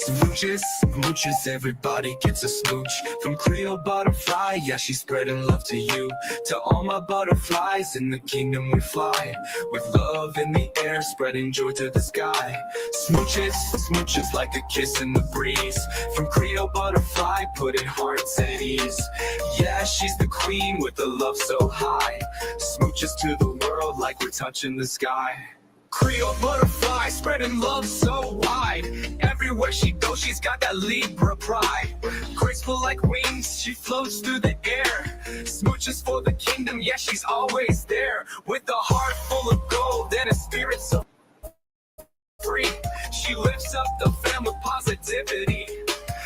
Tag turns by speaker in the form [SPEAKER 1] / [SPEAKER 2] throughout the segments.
[SPEAKER 1] Smooches, smooches, everybody gets a smooch. From Creole butterfly, yeah, she's spreading love to you. To all my butterflies, in the kingdom we fly. With love in the air, spreading joy to the sky. Smooches, smooches like a kiss in the breeze. From Creole butterfly, putting hearts at ease. Yeah, she's the queen with the love so high. Smooches to the world like we're touching the sky. Creole butterfly, spreading love so wide. Everywhere she goes, she's got that Libra pride. Graceful like wings, she floats through the air. Smooches for the kingdom, yeah, she's always there. With a heart full of gold and a spirit so free. She lifts up the fam with positivity.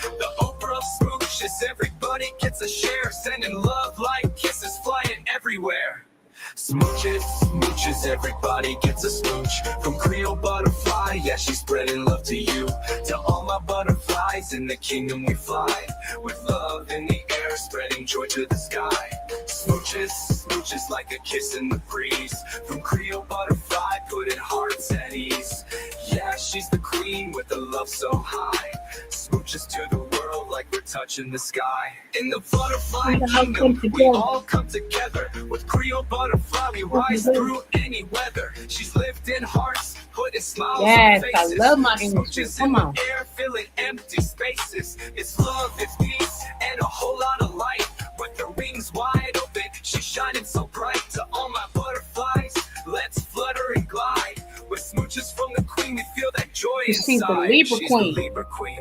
[SPEAKER 1] The Oprah of smooches, everybody gets a share. Sending love like kisses flying everywhere. Smooches, smooches, everybody gets a smooch. From Creole butterfly, yeah, she's spreading love to you. To all my butterflies, in the kingdom we fly. With love in the air, spreading joy to the sky. Smooches, smooches like a kiss in the breeze. From Creole butterfly, putting hearts at ease. Yeah, she's the queen with the love so high. Smooches to the world like we're touching the sky. In the butterfly kingdom, we all come together. With Creole butterfly, we rise through any weather. She's lifting hearts, putting smiles on faces.
[SPEAKER 2] I love my English.
[SPEAKER 1] Smooches
[SPEAKER 2] Come
[SPEAKER 1] in
[SPEAKER 2] on.
[SPEAKER 1] the air, filling empty spaces. It's love, it's peace, and a whole lot of light. With her wings wide open, she's shining so bright. To all my butterflies, let's flutter and glide. With smooches from the queen, we feel that joy inside.
[SPEAKER 2] She's the Libra queen.
[SPEAKER 1] The Libra queen.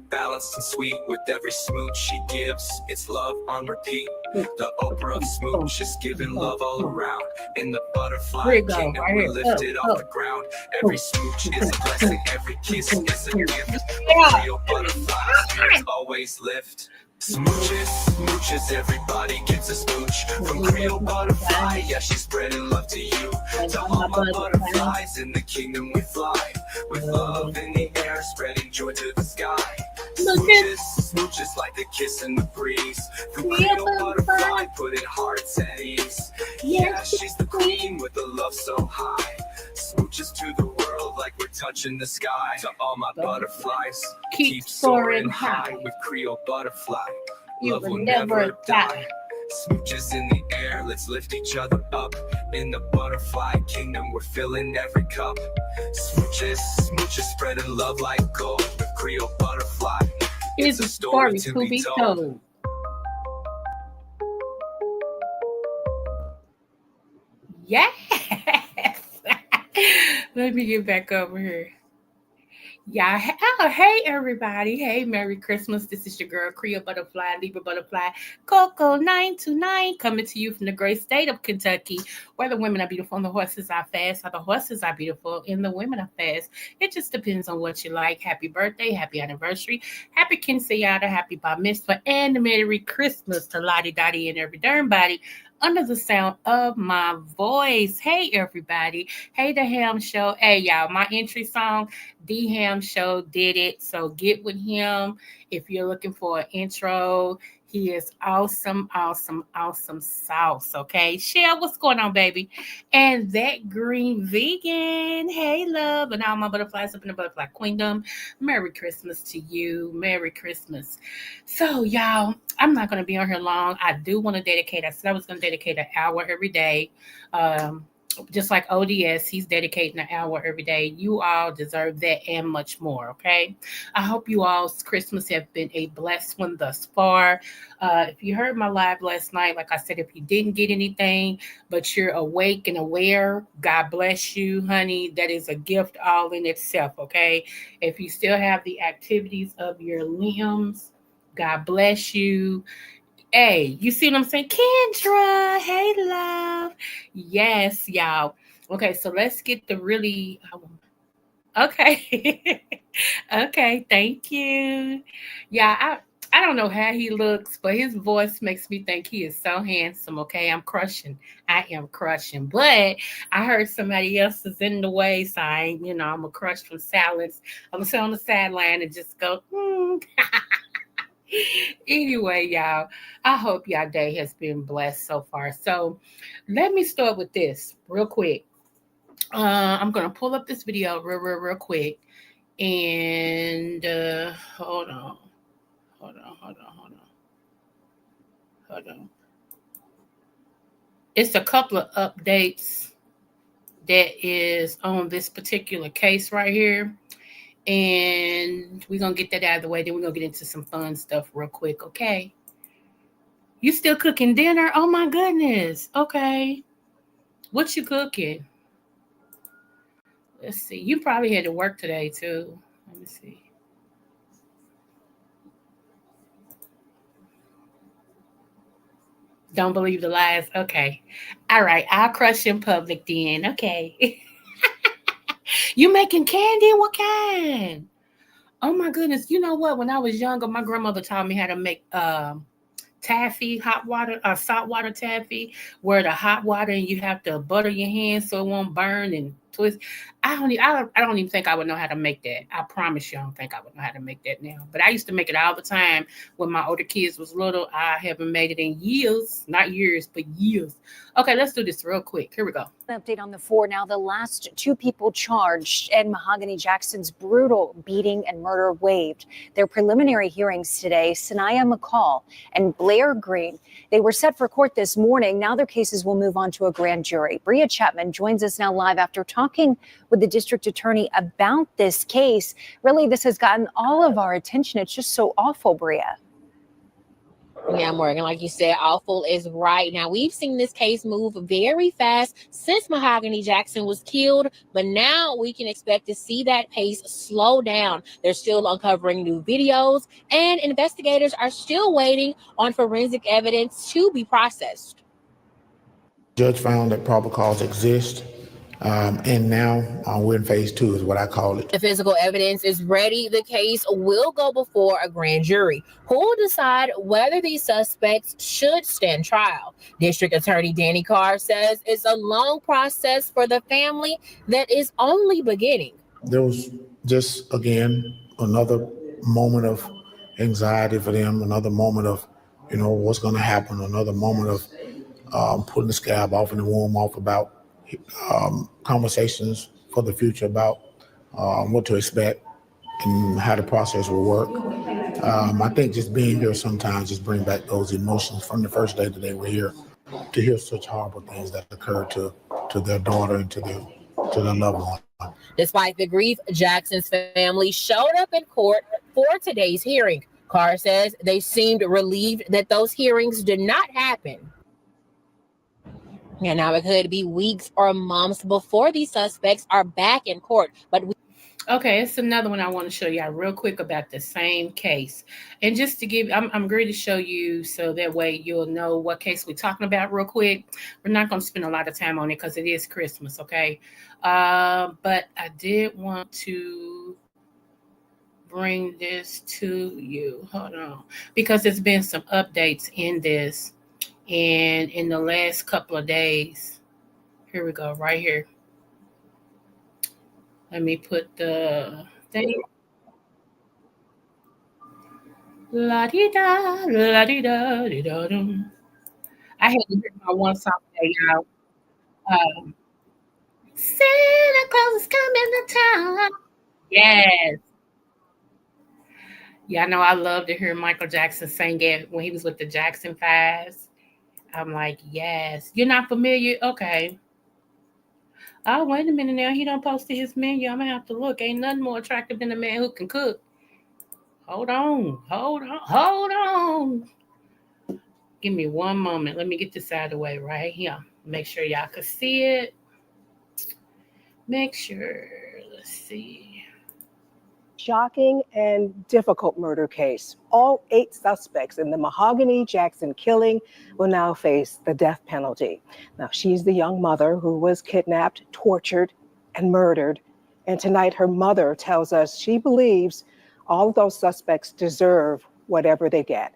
[SPEAKER 1] Balanced and sweet with every smooch she gives. It's love on repeat. The Oprah of smooch is giving love all around. In the butterfly kingdom, we're lifted off the ground. Every smooch is a blessing. Every kiss is a gift. Real butterfly spirits always lift. Smooches, smooches, everybody gets a smooch. From Creole butterfly, yeah, she's spreading love to you. To all my butterflies, in the kingdom we fly. With love in the air, spreading joy to the sky. Smooches, smooches like a kiss in the breeze. From Creole butterfly, putting hearts at ease. Yeah, she's the queen with the love so high. Smooches to the world like we're touching the sky. To all my butterflies, keep soaring high. With Creole butterfly, love will never die. Smooches in the air, let's lift each other up. In the butterfly kingdom, we're filling every cup. Smooches, smooches, spreading love like gold. With Creole butterfly, it's a story to be told.
[SPEAKER 2] Yes. Let me get back over here. Yeah. Oh, hey, everybody. Hey, Merry Christmas. This is your girl, Creole Butterfly, Libra Butterfly, Coco 929, coming to you from the great state of Kentucky, where the women are beautiful and the horses are fast, or the horses are beautiful and the women are fast. It just depends on what you like. Happy birthday, happy anniversary, happy quinceañera, happy bar mitzvah, and Merry Christmas to Lottie Dottie and every darn body under the sound of my voice. Hey, everybody. Hey, The Ham Show. Hey, y'all, my entry song, The Ham Show did it. So get with him if you're looking for an intro. He is awesome, awesome, awesome sauce. Okay, Shell, what's going on, baby? And that green vegan. Hey, love, and all my butterflies up in the butterfly queendom. Merry Christmas to you. Merry Christmas. So, y'all, I'm not going to be on here long. I do want to dedicate. I said I was going to dedicate an hour every day. Just like ODS, he's dedicating an hour every day. You all deserve that and much more, okay? I hope you all's Christmas have been a blessed one thus far. If you heard my live last night, like I said, if you didn't get anything, but you're awake and aware, God bless you, honey. That is a gift all in itself, okay? If you still have the activities of your limbs, God bless you. Hey, you see what I'm saying? Kendra, hey, love. Yes, y'all. Okay, so let's get the really. Okay. Okay, thank you. Yeah, I don't know how he looks, but his voice makes me think he is so handsome. Okay, I'm crushing. I am crushing. But I heard somebody else is in the way, so I ain't, I'm a crush from silence. I'm gonna sit on the sideline and just go, Anyway, y'all, I hope y'all day has been blessed so far. So let me start with this real quick. I'm going to pull up this video real quick. And hold on. It's a couple of updates that is on this particular case right here. And we're going to get that out of the way. Then we're going to get into some fun stuff real quick, okay? You still cooking dinner? Oh, my goodness. Okay. What you cooking? Let's see. You probably had to work today, too. Let me see. Don't believe the lies. Okay. All right. I'll crush in public then. Okay. You making candy? What kind? Oh my goodness. You know what? When I was younger, my grandmother taught me how to make taffy, hot water, salt water taffy, where the hot water and you have to butter your hands so it won't burn and twist. I don't even think I would know how to make that. I promise you, I don't think I would know how to make that now. But I used to make it all the time when my older kids was little. I haven't made it in years, not years, but years. Okay, let's do this real quick. Here we go.
[SPEAKER 3] An update on the four now. The last two people charged in Mahogany Jackson's brutal beating and murder waived their preliminary hearings today. Sanaya McCall and Blair Green. They were set for court this morning. Now their cases will move on to a grand jury. Bria Chapman joins us now live after talking with the district attorney about this case. Really, this has gotten all of our attention. It's just so awful, Bria.
[SPEAKER 4] Yeah, Morgan, like you said, awful is right. Now, we've seen this case move very fast since Mahogany Jackson was killed, but now we can expect to see that pace slow down. They're still uncovering new videos, and investigators are still waiting on forensic evidence to be processed.
[SPEAKER 5] Judge found that probable cause exists. And now we're in phase 2 is what I call it.
[SPEAKER 4] The physical evidence is ready. The case will go before a grand jury who will decide whether these suspects should stand trial. District Attorney Danny Carr says it's a long process for the family that is only beginning.
[SPEAKER 5] There was just, again, another moment of anxiety for them, another moment of, what's going to happen, another moment of putting the scab off and the wound off about conversations for the future about what to expect and how the process will work. I think just being here sometimes just bring back those emotions from the first day that they were here to hear such horrible things that occurred to their daughter and to their loved one.
[SPEAKER 4] Despite the grief, Jackson's family showed up in court for today's hearing. Carr says they seemed relieved that those hearings did not happen. And now it could be weeks or months before these suspects are back in court. But
[SPEAKER 2] okay, it's another one I want to show y'all real quick about the same case. And just to give, I'm going to show you so that way you'll know what case we're talking about real quick. We're not going to spend a lot of time on it because it is Christmas, okay? But I did want to bring this to you. Hold on. Because there's been some updates in this. And in the last couple of days, here we go, right here. Let me put the thing. La-di-da, la-di-da, di-da-dum. I had to hear my one song today, y'all. Santa Claus is coming to town. Yes. Yeah, I know I love to hear Michael Jackson sing it when he was with the Jackson 5s. I'm like, yes. You're not familiar? Okay. Oh, wait a minute now. He done posted his menu. I'm going to have to look. Ain't nothing more attractive than a man who can cook. Hold on. Give me one moment. Let me get this out of the way right here. Make sure y'all can see it. Make sure. Let's see.
[SPEAKER 6] Shocking and difficult murder case. All 8 suspects in the Mahogany Jackson killing will now face the death penalty. Now, she's the young mother who was kidnapped, tortured, and murdered. And tonight, her mother tells us she believes all of those suspects deserve whatever they get.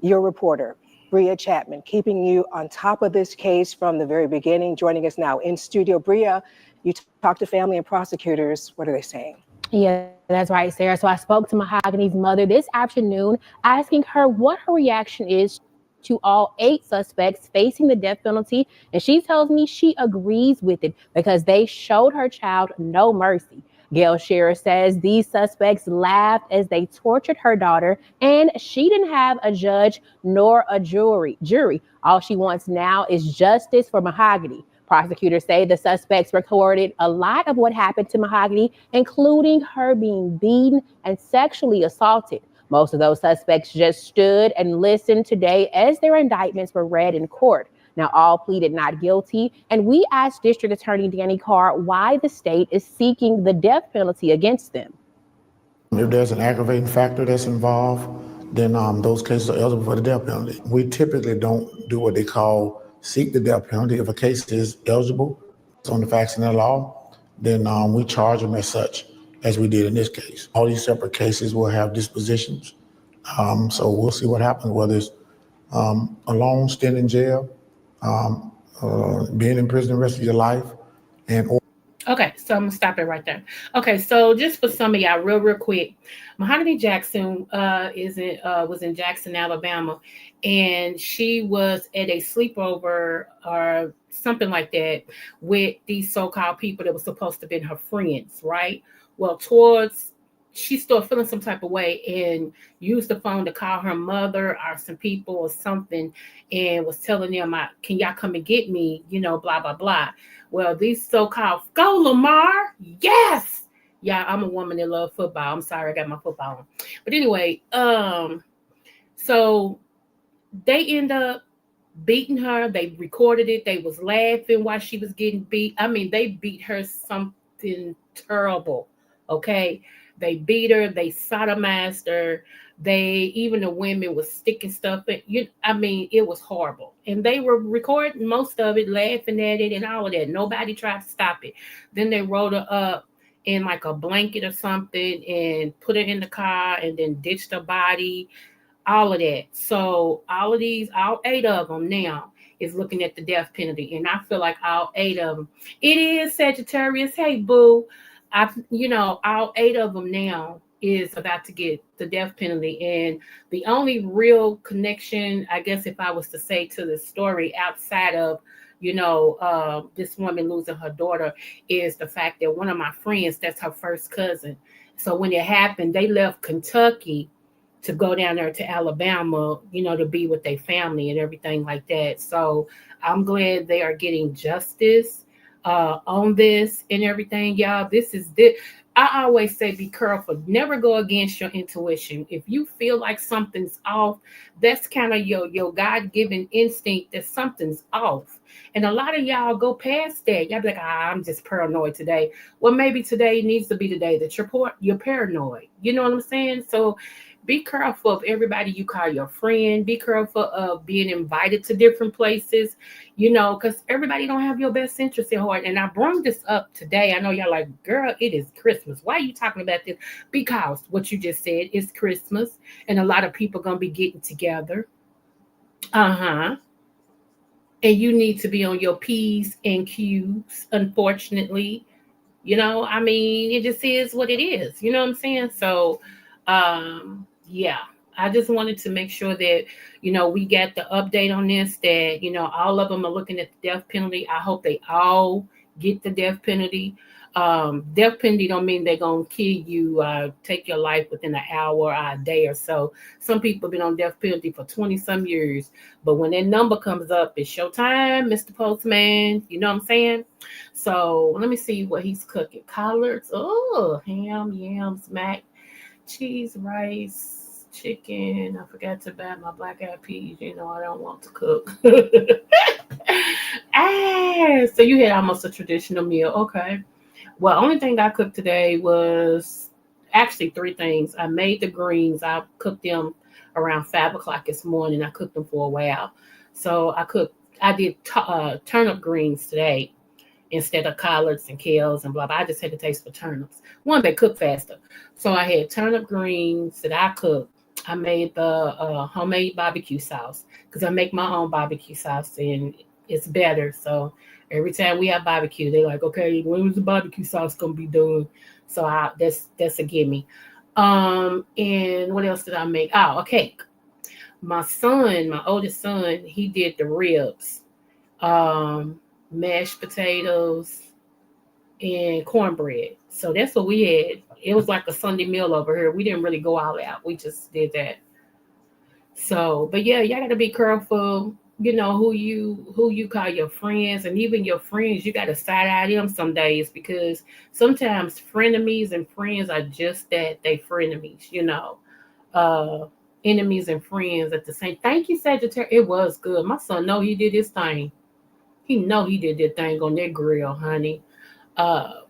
[SPEAKER 6] Your reporter, Bria Chapman, keeping you on top of this case from the very beginning, joining us now in studio. Bria, you talk to family and prosecutors. What are they saying?
[SPEAKER 7] Yeah, that's right, Sarah. So I spoke to Mahogany's mother this afternoon, asking her what her reaction is to all 8 suspects facing the death penalty. And she tells me she agrees with it because they showed her child no mercy. Gail Scherer says these suspects laughed as they tortured her daughter, and she didn't have a judge nor a jury. All she wants now is justice for Mahogany. Prosecutors say the suspects recorded a lot of what happened to Mahogany, including her being beaten and sexually assaulted. Most of those suspects just stood and listened today as their indictments were read in court. Now, all pleaded not guilty, and we asked District Attorney Danny Carr why the state is seeking the death penalty against them.
[SPEAKER 5] If there's an aggravating factor that's involved, then those cases are eligible for the death penalty. We typically don't do what they call seek the death penalty. If a case is eligible on the facts and the law, then we charge them as such, as we did in this case. All these separate cases will have dispositions. So we'll see what happens, whether it's a long stint in jail, being in prison the rest of your life, and
[SPEAKER 2] Okay, so I'm gonna stop it right there. Okay, so just for some of y'all, real quick, Mahogany Jackson was in Jackson, Alabama, and she was at a sleepover or something like that with these so-called people that were supposed to have been her friends, right? Well, she started feeling some type of way and used the phone to call her mother or some people or something, and was telling them, "Can y'all come and get me?" Blah blah blah. Well, these so-called go Lamar, yes, yeah. I'm a woman that loves football. I'm sorry, I got my football on, but anyway, so they end up beating her. They recorded it. They was laughing while she was getting beat. I mean, they beat her something terrible. Okay, they beat her. They sodomized her. Even the women was sticking stuff in. I mean, it was horrible. And they were recording most of it, laughing at it and all of that. Nobody tried to stop it. Then they rolled her up in like a blanket or something and put her in the car and then ditched her body, all of that. So all 8 of them now is looking at the death penalty. And I feel like all 8 of them, it is Sagittarius. Hey, boo. All 8 of them now is about to get the death penalty. And the only real connection, I guess, if I was to say to the story outside of, this woman losing her daughter, is the fact that one of my friends, that's her first cousin. So when it happened, they left Kentucky to go down there to Alabama, to be with their family and everything like that. So I'm glad they are getting justice on this and everything, y'all. I always say be careful. Never go against your intuition. If you feel like something's off, that's kind of your God-given instinct that something's off. And a lot of y'all go past that. Y'all be like, I'm just paranoid today. Well, maybe today needs to be the day that you're paranoid. You know what I'm saying? So be careful of everybody you call your friend. Be careful of being invited to different places, because everybody don't have your best interest at heart. And I brought this up today. I know y'all like, girl, it is Christmas. Why are you talking about this? Because what you just said is Christmas, and a lot of people going to be getting together. And you need to be on your P's and Q's, unfortunately. I mean, it just is what it is. You know what I'm saying? So, yeah, I just wanted to make sure that, we got the update on this, that, all of them are looking at the death penalty. I hope they all get the death penalty. Death penalty don't mean they're going to kill you, take your life within an hour or a day or so. Some people have been on death penalty for 20 some years, but when that number comes up, it's your time, Mr. Postman. You know what I'm saying? So let me see what he's cooking. Collards, ham, yams, mac, cheese, rice, chicken. I forgot to buy my black eyed peas. I don't want to cook. So you had almost a traditional meal. Okay. Well, only thing I cooked today was actually 3 things. I made the greens. I cooked them around 5 o'clock this morning. I cooked them for a while. So I did turnip greens today instead of collards and kales and blah, blah. I just had a taste for turnips. One, they cook faster. So I had turnip greens that I cooked. I made the homemade barbecue sauce because I make my own barbecue sauce and it's better. So every time we have barbecue, they're like, okay, when is the barbecue sauce going to be done? So that's a gimme. And what else did I make? Oh, a cake. My oldest son, he did the ribs. Mashed potatoes and cornbread. So that's what we had. It was like a Sunday meal over here. We didn't really go all out. We just did that. So, but yeah, y'all gotta be careful. You know who you call your friends, and even your friends, you gotta side eye them some days because sometimes frenemies and friends are just that, they frenemies. Uh, enemies and friends at the same. Thank you, Sagittarius. It was good. My son know he did his thing. He know he did that thing on that grill, honey. Uh,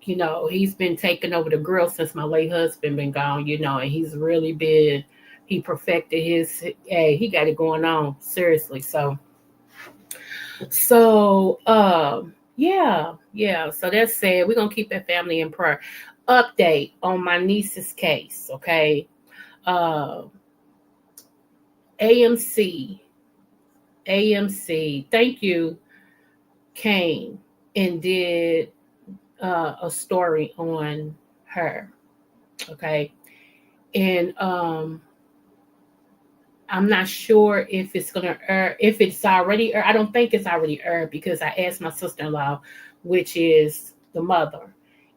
[SPEAKER 2] he's been taking over the grill since my late husband been gone, and he's really been, he perfected hey, he got it going on, seriously. Yeah. So that's sad. We're gonna keep that family in prayer. Update on my niece's case, okay? Uh AMC, thank you, came and did a story on her, okay? And I'm not sure if it's gonna air, if it's already aired. I don't think it's already aired because I asked my sister-in-law, which is the mother,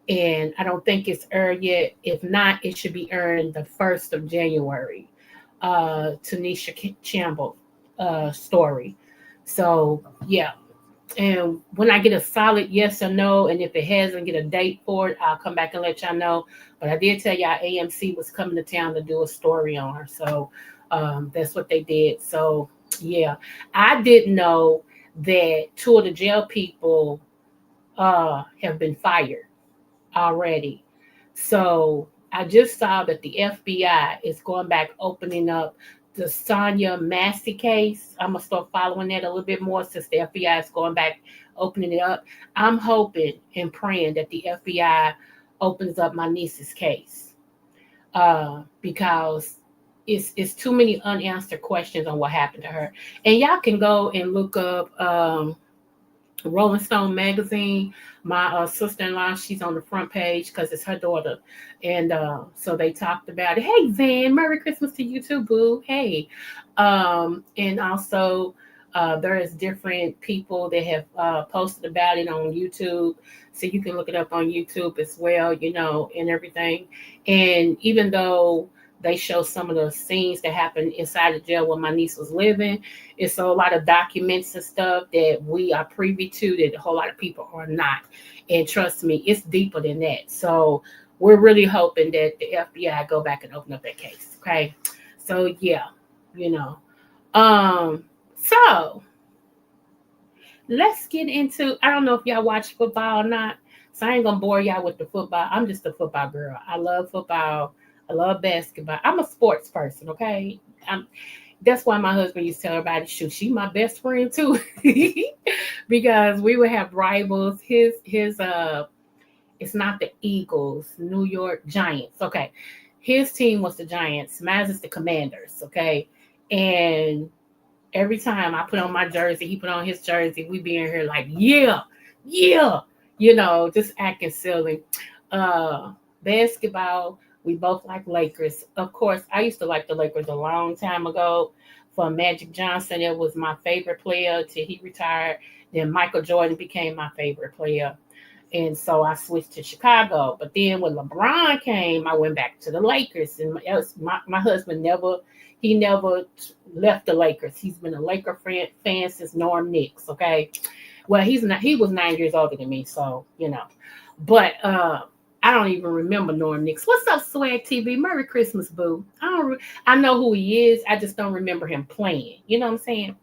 [SPEAKER 2] and I don't think it's aired yet. If not, it should be aired the 1st of January. Tanisha Campbell story. So yeah, and when I get a solid yes or no, and if it hasn't get a date for it, I'll come back and let y'all know. But I did tell y'all AMC was coming to town to do a story on her. So that's what they did. So yeah, I didn't know that 2 of the jail people have been fired already. So I just saw that the FBI is going back opening up the Sonia Massey case. I'm gonna start following that a little bit more since the FBI is going back opening it up. I'm hoping and praying that the FBI opens up my niece's case because it's too many unanswered questions on what happened to her. And y'all can go and look up Rolling Stone magazine. My sister-in-law, she's on the front page because it's her daughter, and so they talked about it. Hey Van, Merry Christmas to you too, boo. Hey, and also there is different people that have posted about it on YouTube, so you can look it up on YouTube as well, and everything. And even though they show some of the scenes that happened inside the jail where my niece was living, it's a lot of documents and stuff that we are privy to that a whole lot of people are not. And trust me, it's deeper than that. So we're really hoping that the FBI go back and open up that case. Okay. So yeah, you know. So let's get into, I don't know if y'all watch football or not. So I ain't gonna bore y'all with the football. I'm just a football girl. I love football. I love basketball. I'm a sports person, okay? That's why my husband used to tell everybody, shoot, she my best friend too. Because we would have rivals. His it's not the Eagles, New York Giants. Okay. His team was the Giants. Mine is the Commanders, okay? And every time I put on my jersey, he put on his jersey, we be in here like, yeah, just acting silly. Basketball, we both like Lakers. Of course, I used to like the Lakers a long time ago. For Magic Johnson, it was my favorite player till he retired. Then Michael Jordan became my favorite player. And so I switched to Chicago. But then when LeBron came, I went back to the Lakers. And my husband never left the Lakers. He's been a Laker fan since Norm Nicks, okay? Well, he was 9 years older than me, so, But I don't even remember Norm Nicks. What's up, Swag TV? Merry Christmas, boo. I know who he is. I just don't remember him playing. You know what I'm saying?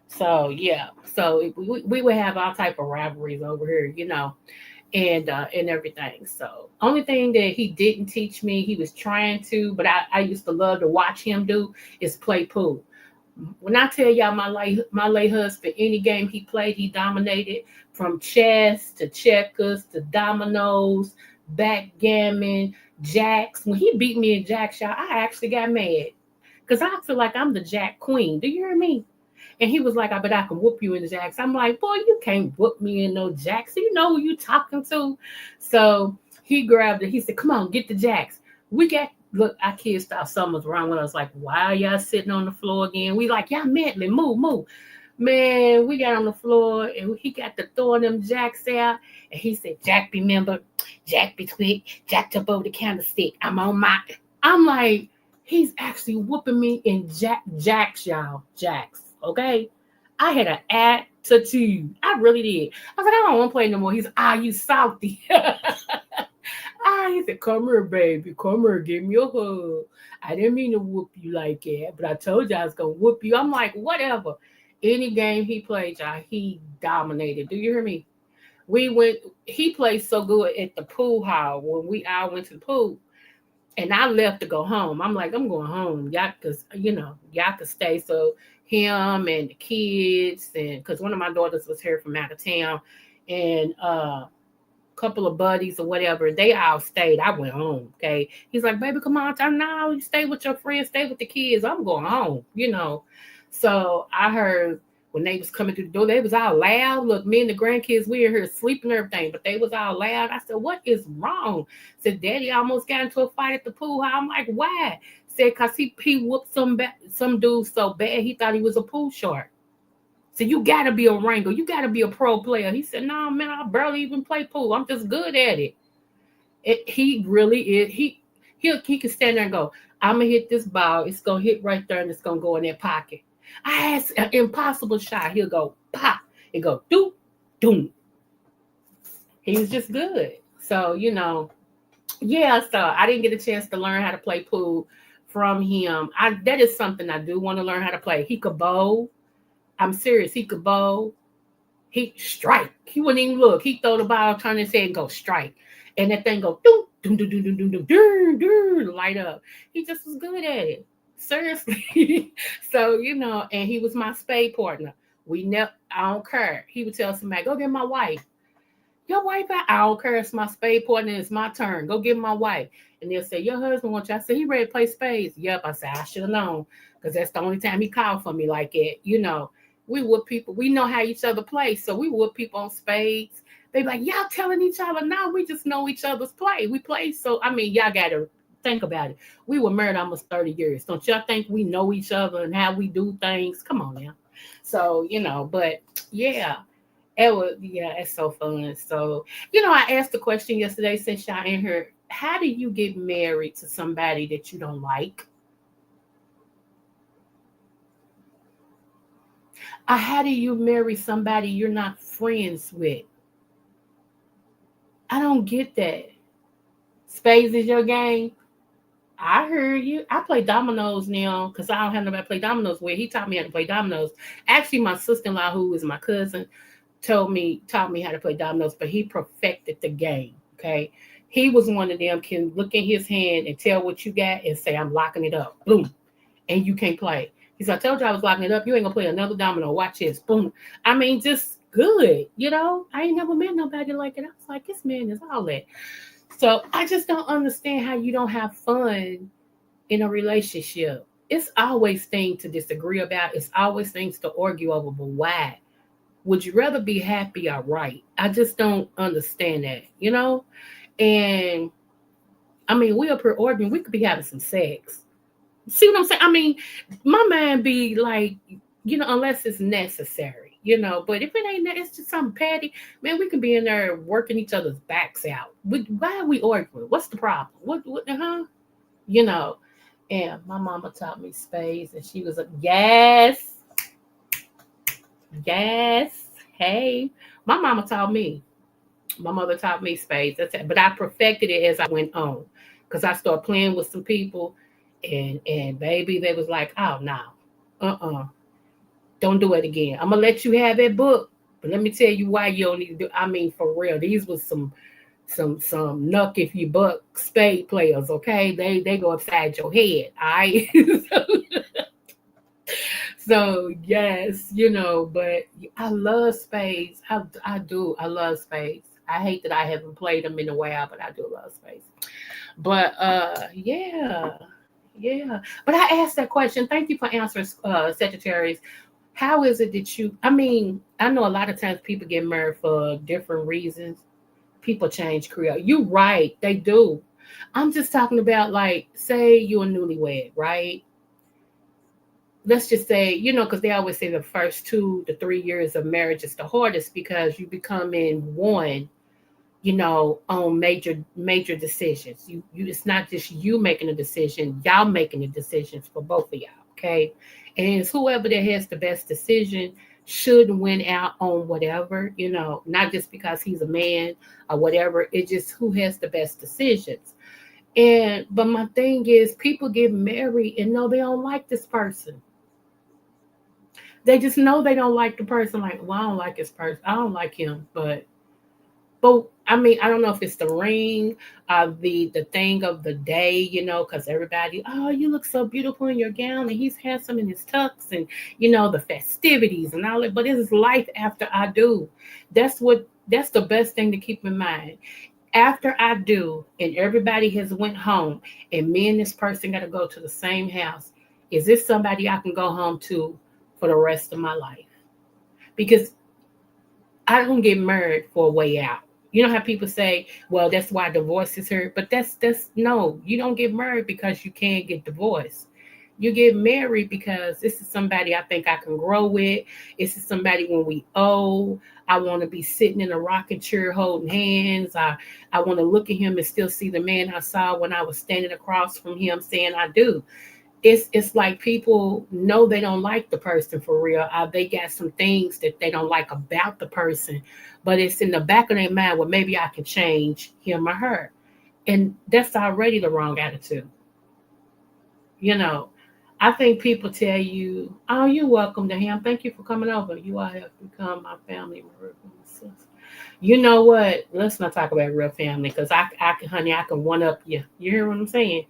[SPEAKER 2] So, yeah. So we would have all type of rivalries over here, and everything. So only thing that he didn't teach me, he was trying to, but I used to love to watch him do, is play pool. When I tell y'all my late husband, any game he played, he dominated, from chess to checkers to dominoes, backgammon, jacks. When he beat me in jacks, y'all, I actually got mad because I feel like I'm the jack queen. Do you hear me? And he was like, I bet I can whoop you in the jacks. I'm like, boy, you can't whoop me in no jacks. You know who you talking to? So he grabbed it. He said, come on, get the jacks. Look, our kids thought something was wrong with us. Like, why are y'all sitting on the floor again? We like, y'all medley, move. Man, we got on the floor and he got to throwing them jacks out. And he said, Jack, remember, Jack between Jack jump over the candlestick. I'm like, he's actually whooping me in jacks, y'all. Jacks. Okay. I had an attitude. I really did. I was like, I don't want to play no more. He's you salty. He said, come here, baby. Come here, give me a hug. I didn't mean to whoop you like that, but I told you I was gonna whoop you. I'm like, whatever. Any game he played, y'all, he dominated. Do you hear me? He played so good at the pool hall when we all went to the pool. And I left to go home. I'm like, I'm going home. Y'all, because, y'all could stay. So him and the kids, and because one of my daughters was here from out of town, and couple of buddies or whatever, they all stayed. I went home. Okay. He's like, baby, come on. Now you stay with your friends, stay with the kids. I'm going home, So I heard when they was coming through the door, they was all loud. Look, me and the grandkids, we were here sleeping and everything, but they was all loud. I said, what is wrong? Said, Daddy almost got into a fight at the pool. I'm like, why? Said, cause he whooped some dude so bad he thought he was a pool shark. So you got to be a wrangler. You got to be a pro player. He said, no, man, I barely even play pool. I'm just good at it. He really is. He can stand there and go, I'm going to hit this ball. It's going to hit right there and it's going to go in that pocket. I asked an impossible shot. He'll go, pop. It go, doom, doom. He was just good. So, yeah, so I didn't get a chance to learn how to play pool from him. That is something I do want to learn how to play. He could bowl. I'm serious. He could bowl. He strike. He wouldn't even look. He throw the ball, turn his head, and go strike. And that thing go doom, doom, doom, doom, doom, doom, doom, doom, light up. He just was good at it. Seriously. So, and he was my spade partner. I don't care. He would tell somebody, go get my wife. Your wife, I don't care. It's my spade partner. It's my turn. Go get my wife. And they'll say, your husband wants you. I said, he ready to play spades. Yep. I said, I should have known. Because that's the only time he called for me like that. We whoop people. We know how each other play. So we whoop people on spades. They be like, y'all telling each other now. We just know each other's play. We play. So, y'all got to think about it. We were married almost 30 years. Don't y'all think we know each other and how we do things? Come on now. So, but yeah, it's so fun. So, I asked the question yesterday since y'all in here, how do you get married to somebody that you don't like? How do you marry somebody you're not friends with? I don't get that. Spades is your game. I heard you. I play dominoes now because I don't have nobody to play dominoes with. He taught me how to play dominoes. Actually, my sister-in-law, who is my cousin, taught me how to play dominoes, but he perfected the game. Okay. He was one of them can look in his hand and tell what you got and say, I'm locking it up. Boom. And you can't play. He said, I told you I was locking it up. You ain't gonna play another domino. Watch this. Boom. Just good. I ain't never met nobody like it. I was like, this man is all that. So I just don't understand how you don't have fun in a relationship. It's always things to disagree about. It's always things to argue over. But why? Would you rather be happy or right? I just don't understand that, And we up here arguing. We could be having some sex. See what I'm saying? My mind be like, unless it's necessary, but if it ain't that, it's just something petty, man, we can be in there working each other's backs out. Why are we arguing? What's the problem? What, And my mama taught me spades, and she was like, yes. Hey, my mama taught me. My mother taught me spades. That's it. But I perfected it as I went on because I started playing with some people. And baby, they was like, oh, no, don't do it again. I'm going to let you have that book. But let me tell you why you don't need to do. For real, these was some knuck if you buck spade players, okay? They go upside your head, all right? So, yes, but I love spades. I do. I love spades. I hate that I haven't played them in a while, but I do love spades. But, yeah. Yeah, but I asked that question. Thank you for answering, secretaries. How is it that you, I know a lot of times people get married for different reasons. People change career. You're right, they do. . I'm just talking about, like, say you're a newlywed, right? let's just say, because they always say the first 2 to 3 years of marriage is the hardest because you become in one, on major decisions. You it's not just you making a decision, y'all making the decisions for both of y'all, okay? And it's whoever that has the best decision should win out on whatever, not just because he's a man or whatever. It's just who has the best decisions. And but my thing is people get married and know they don't like this person. They just know they don't like the person. Like, well, I don't like this person. I don't like him, but I mean, I don't know if it's the ring, the thing of the day, because everybody, oh, you look so beautiful in your gown, and he's handsome in his tux, and the festivities and all that. But it's life after I do. That's the best thing to keep in mind. After I do, and everybody has went home, and me and this person got to go to the same house. Is this somebody I can go home to for the rest of my life? Because I don't get married for a way out. You know how people say, well, that's why divorce is hurt. But that's no, you don't get married because you can't get divorced. You get married because this is somebody I think I can grow with. This is somebody when we old, I want to be sitting in a rocking chair holding hands. I want to look at him and still see the man I saw when I was standing across from him saying I do. It's like people know they don't like the person for real. They got some things that they don't like about the person, but it's in the back of their mind, well, maybe I can change him or her. And that's already the wrong attitude. You know, I think people tell you, oh, you're welcome to him. Thank you for coming over. You all have become my family. You know what? Let's not talk about real family because honey, I can one up you. You hear what I'm saying?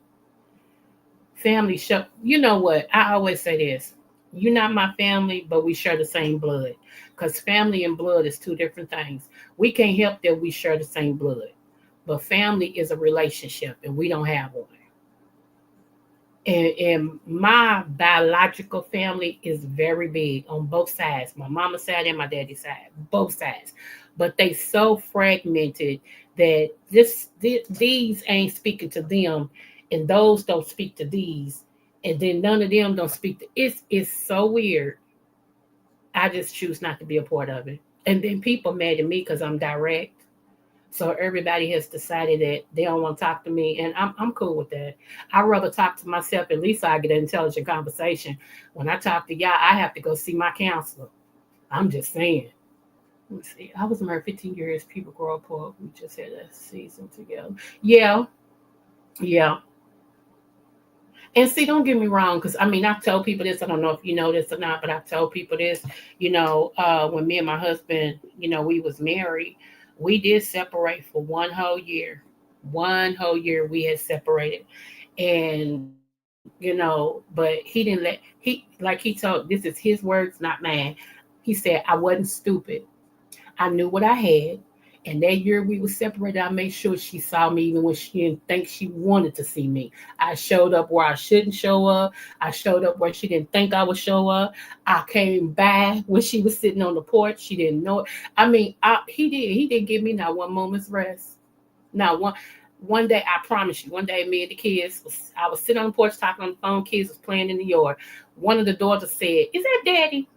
[SPEAKER 2] Family show. You know what? I always say this. You're not my family, but we share the same blood. Because family and blood is two different things. We can't help that we share the same blood. But family is a relationship, and we don't have one. And my biological family is very big on both sides, my mama's side and my daddy's side, both sides. But they so fragmented that these ain't speaking to them, and those don't speak to these, and then none of them don't speak to it's so weird. I just choose not to be a part of it. And then people mad at me because I'm direct. So everybody has decided that they don't want to talk to me, and I'm cool with that. I'd rather talk to myself. At least I get an intelligent conversation. When I talk to y'all, I have to go see my counselor. I'm just saying. Let me see. I was married 15 years. People grow up poor. We just had a season together. Yeah, yeah. And see, don't get me wrong, because I mean, I've told people this. I don't know if you know this or not, but I've told people this. When me and my husband, we was married, we did separate for 1 whole year. 1 whole year we had separated, and but he didn't like he told, this is his words, not mine. He said I wasn't stupid. I knew what I had. And that year we were separated, I made sure she saw me even when she didn't think she wanted to see me. I showed up where I shouldn't show up. I showed up where she didn't think I would show up. I came by when she was sitting on the porch. She didn't know it. I mean, he did. He didn't give me not one moment's rest. Not one. One day, I promise you, one day me and the kids, I was sitting on the porch talking on the phone. Kids was playing in the yard. One of the daughters said, "Is that Daddy?"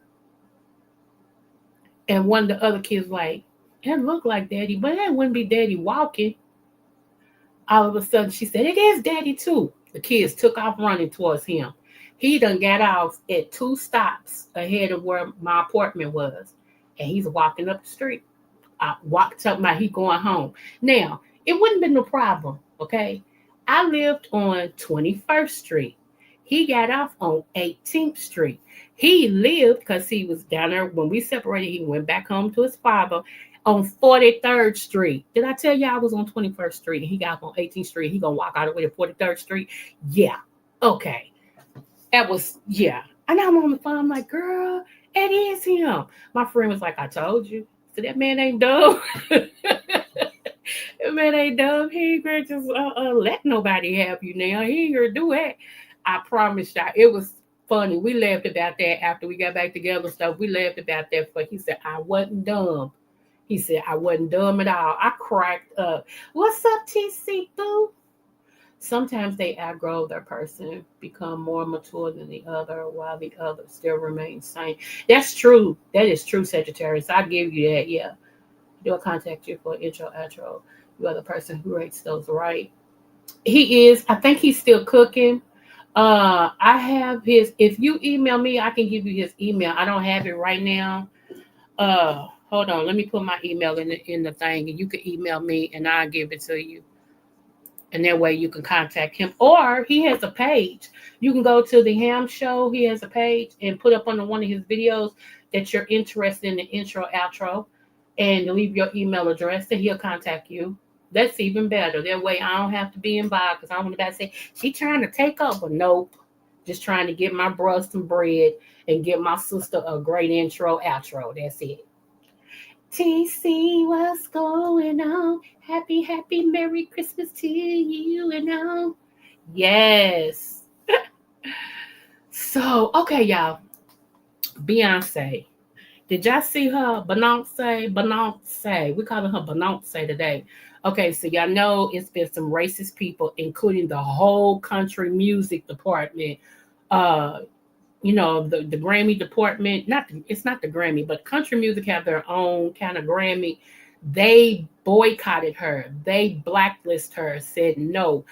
[SPEAKER 2] And one of the other kids like, "It looked like Daddy, but that wouldn't be Daddy walking." All of a sudden, she said, "It is Daddy too." The kids took off running towards him. He done got off at 2 stops ahead of where my apartment was, and he's walking up the street. I walked up my he going home. Now, it wouldn't been no problem, okay? I lived on 21st Street. He got off on 18th Street. He lived because he was down there when we separated. He went back home to his father on 43rd Street. Did I tell you I was on 21st Street and he got off on 18th Street? He gonna walk all the way to 43rd Street? Yeah. Okay. That was, yeah. And I'm on the phone. I'm like, girl, it is him. My friend was like, I told you. So that man ain't dumb. That man ain't dumb. He ain't gonna just let nobody have you now. He ain't gonna do it. I promise y'all. It was funny. We laughed about that after we got back together and stuff. We laughed about that. But he said, I wasn't dumb. He said, I wasn't dumb at all. I cracked up. What's up, TC Boo? sometimes they outgrow their person, become more mature than the other, while the other still remains same. That's true. That is true, Sagittarius. I give you that. Yeah, they'll contact you for intro, outro. You are the person who rates those right. He is. I think he's still cooking. I have his. If you email me, I can give you his email. I don't have it right now. Hold on. Let me put my email in the thing, and you can email me, and I'll give it to you. And that way you can contact him. Or he has a page. You can go to the Ham Show. He has a page and put up on one of his videos that you're interested in the intro, outro, and leave your email address, and he'll contact you. That's even better. That way I don't have to be involved, because I don't want to say she trying to take over. Nope. Just trying to get my brother some bread and give my sister a great intro, outro. That's it. TC, what's going on? Happy Merry Christmas to you and all. Yes. So, okay, y'all. Beyonce. Did y'all see her? Beyonce. We calling her Beyonce today. Okay, so y'all know it's been some racist people, including the whole country music department. Uh, the Grammy department, it's not the Grammy, but country music have their own kind of Grammy. They boycotted her. They blacklisted her, said no,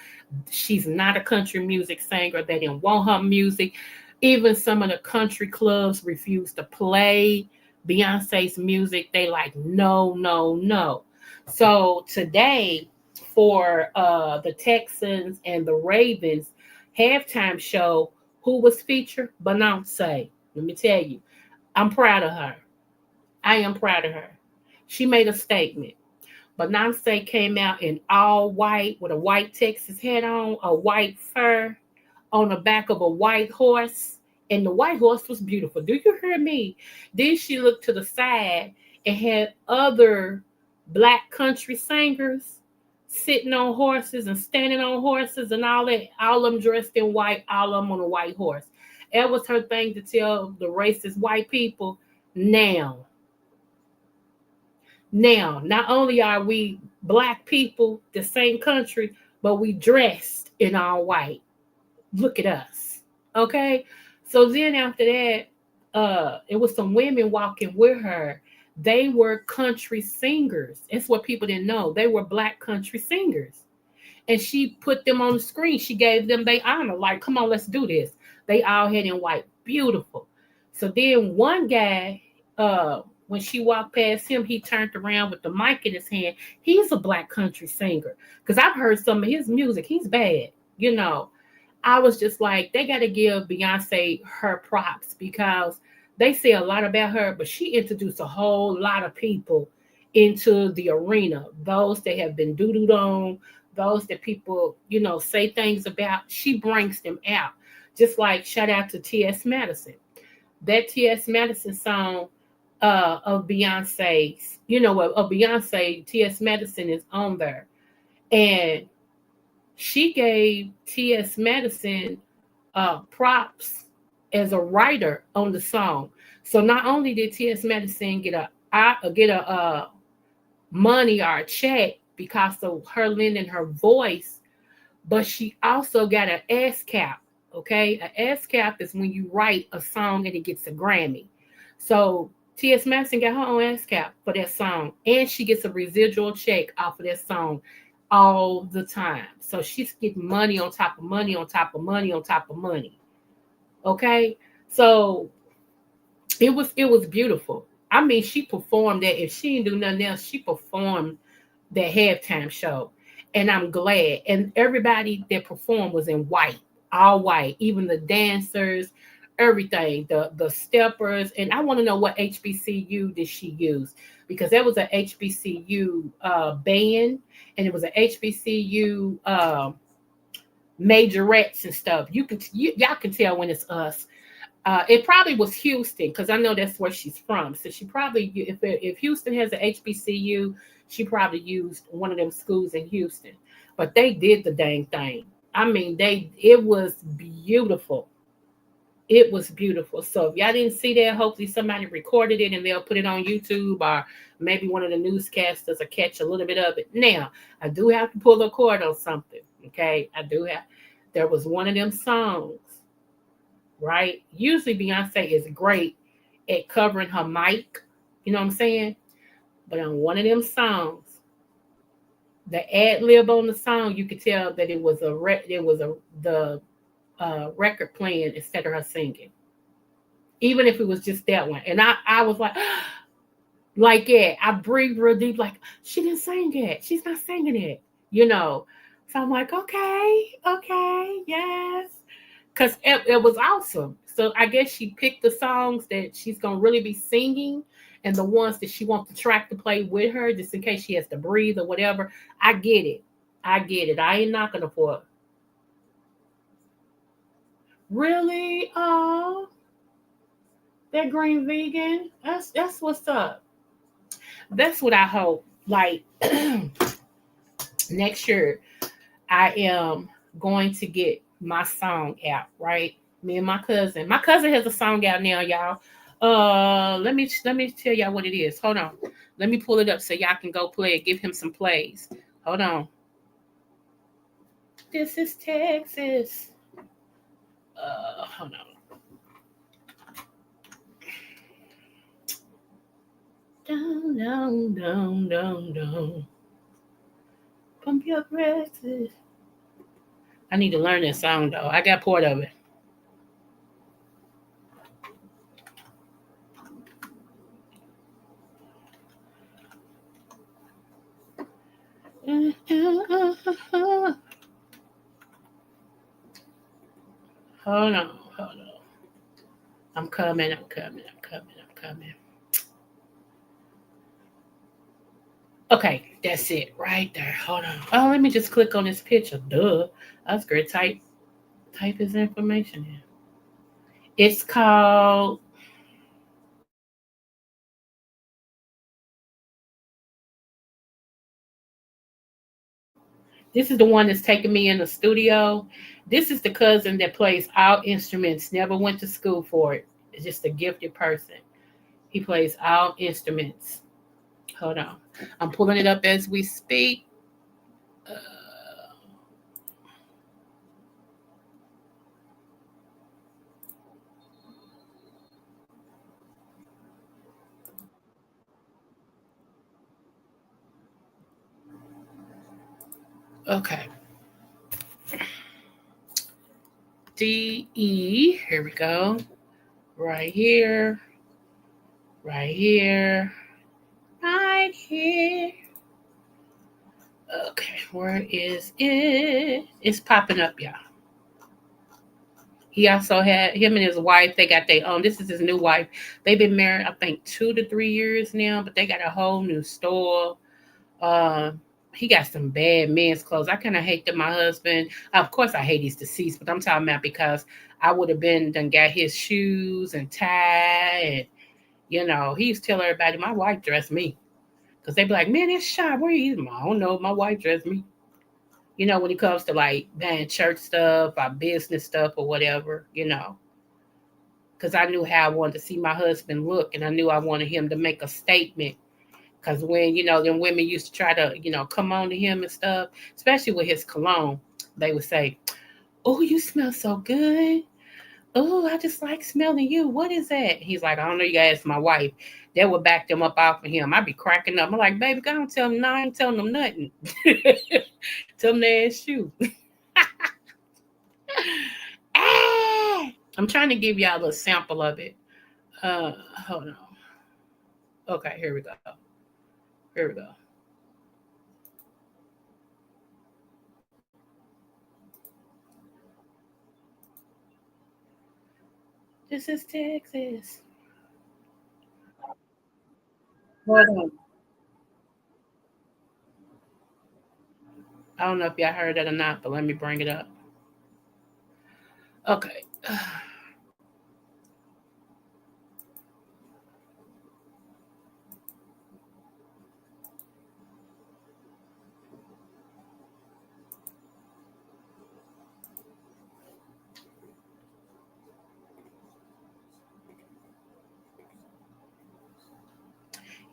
[SPEAKER 2] she's not a country music singer. They didn't want her music. Even some of the country clubs refused to play Beyonce's music. They like, no, no, no. So today, for the Texans and the Ravens halftime show, who was featured? Beyonce. Let me tell you, I'm proud of her. I am proud of her. She made a statement. Beyonce came out in all white with a white Texas hat on, a white fur on the back of a white horse. And the white horse was beautiful. Do you hear me? Then she looked to the side and had other black country singers sitting on horses and standing on horses and all that, all of them dressed in white, all of them on a white horse. That was her thing to tell the racist white people, now, not only are we black people, the same country, but we dressed in all white. Look at us. Okay? So then after that, it was some women walking with her. They were country singers. That's what people didn't know. They were black country singers. And she put them on the screen. She gave them their honor. Like, come on, let's do this. They all had in white. Beautiful. So then one guy, when she walked past him, he turned around with the mic in his hand. He's a black country singer. Because I've heard some of his music. He's bad. I was just like, they got to give Beyonce her props, because they say a lot about her, but she introduced a whole lot of people into the arena. Those that have been doodled on, those that people, say things about, she brings them out. Just like shout out to T.S. Madison. That T.S. Madison song of Beyonce's, of Beyonce, T.S. Madison is on there. And she gave T.S. Madison props as a writer on the song. So not only did T.S. Madison get a money or a check because of her lending her voice, but she also got an ASCAP. Okay, an ASCAP is when you write a song and it gets a Grammy. So T.S. Madison got her own ASCAP for that song, and she gets a residual check off of that song all the time. So she's getting money on top of money on top of money on top of money. Okay, so it was beautiful. I mean, she performed that. If she didn't do nothing else, she performed that halftime show, and I'm glad. And everybody that performed was in white, all white, even the dancers, everything, the steppers. And I want to know what HBCU did she use, because there was a HBCU band, and it was a HBCU majorettes and stuff. Y'all can tell when it's us. It probably was Houston, because I know that's where she's from. So she probably, if Houston has an HBCU, she probably used one of them schools in Houston. But they did the dang thing. I mean, it was beautiful. It was beautiful. So if y'all didn't see that, hopefully somebody recorded it and they'll put it on YouTube, or maybe one of the newscasters will catch a little bit of it. Now, I do have to pull a cord on something. Okay, I do have. There was one of them songs, right? Usually Beyonce is great at covering her mic. You know what I'm saying? But on one of them songs, the ad lib on the song, you could tell that it was the record playing instead of her singing. Even if it was just that one, and I was like yeah, I breathed real deep, like she didn't sing it, she's not singing it, you know. So I'm like, okay, yes, because it was awesome. So I guess she picked the songs that she's gonna really be singing, and the ones that she wants the track to play with her, just in case she has to breathe or whatever. I get it. I get it. I ain't knocking her for it. Really? Oh, that green vegan. That's what's up. That's what I hope. Like next year, I am going to get my song out. Right, me and my cousin. My cousin has a song out now, y'all. Let me tell y'all what it is. Hold on. Let me pull it up so y'all can go play it. Give him some plays. Hold on. This is Texas. Hold on. Down, down, down, down, down. Pump your breasts. I need to learn this song though. I got part of it. Hold on, hold on. I'm coming, I'm coming, I'm coming, I'm coming. Okay, that's it right there. Hold on. Oh, let me just click on this picture. Duh. That's great. Type his information in. It's called this is the one that's taking me in the studio. This is the cousin that plays all instruments, never went to school for it. It's just a gifted person. He plays all instruments. Hold on. I'm pulling it up as we speak. Uh, okay. DE. Here we go. Right here. Right here. Right here. Okay, where is it? It's popping up, y'all. He also had him and his wife. They got their own. This is his new wife. They've been married, I think, 2 to 3 years now. But they got a whole new store. Uh, he got some bad men's clothes. I kind of hate that my husband. Of course, I hate he's deceased, but I'm talking about because I would have been done got his shoes and tie, and he used to tell everybody my wife dressed me because they be like, man, it's shy. Where you? I don't know. My wife dressed me. When it comes to like buying church stuff or business stuff or whatever. Because I knew how I wanted to see my husband look, and I knew I wanted him to make a statement. Because when, them women used to try to, come on to him and stuff, especially with his cologne, they would say, oh, you smell so good. Oh, I just like smelling you. What is that? He's like, I don't know. You gotta ask my wife. That would back them up off of him. I'd be cracking up. I'm like, baby, go don't tell them. No, I ain't telling them nothing. Tell them they ask you. I'm trying to give y'all a sample of it. Hold on. Okay, here we go. Here we go. This is Texas. Hold on. I don't know if y'all heard that or not, but let me bring it up. Okay.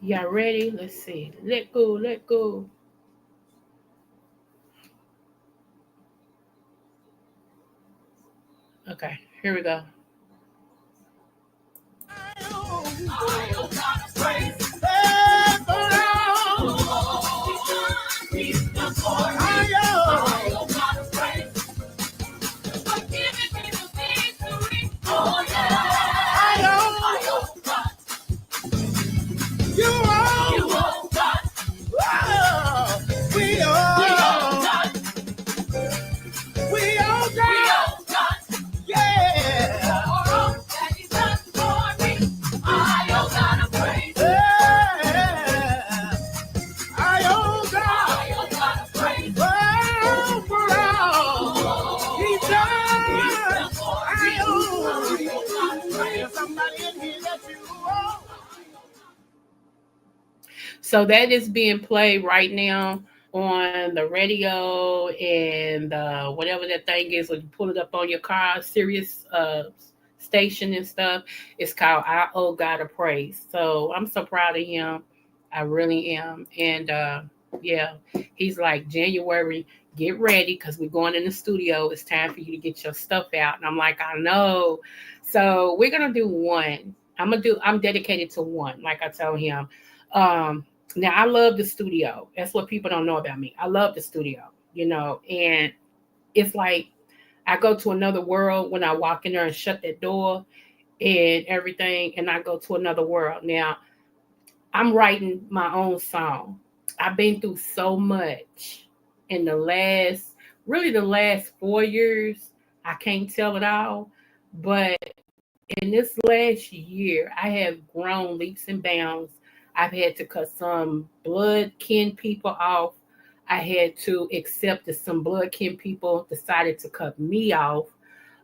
[SPEAKER 2] Y'all ready? Let's see. Let go, let go. Okay, here we go. So that is being played right now on the radio and whatever that thing is when you pull it up on your car, Sirius station and stuff. It's called "I Owe God a Praise." So I'm so proud of him. I really am. And yeah, he's like, January, get ready because we're going in the studio. It's time for you to get your stuff out. And I'm like, I know. So we're gonna do one. I'm dedicated to one, like I told him. Now I love the studio. That's what people don't know about me. I love the studio, and it's like I go to another world when I walk in there and shut that door and everything, and I go to another world. Now I'm writing my own song. I've been through so much in the last 4 years. I can't tell it all, but in this last year, I have grown leaps and bounds. I've had to cut some blood kin people off. I had to accept that some blood kin people decided to cut me off.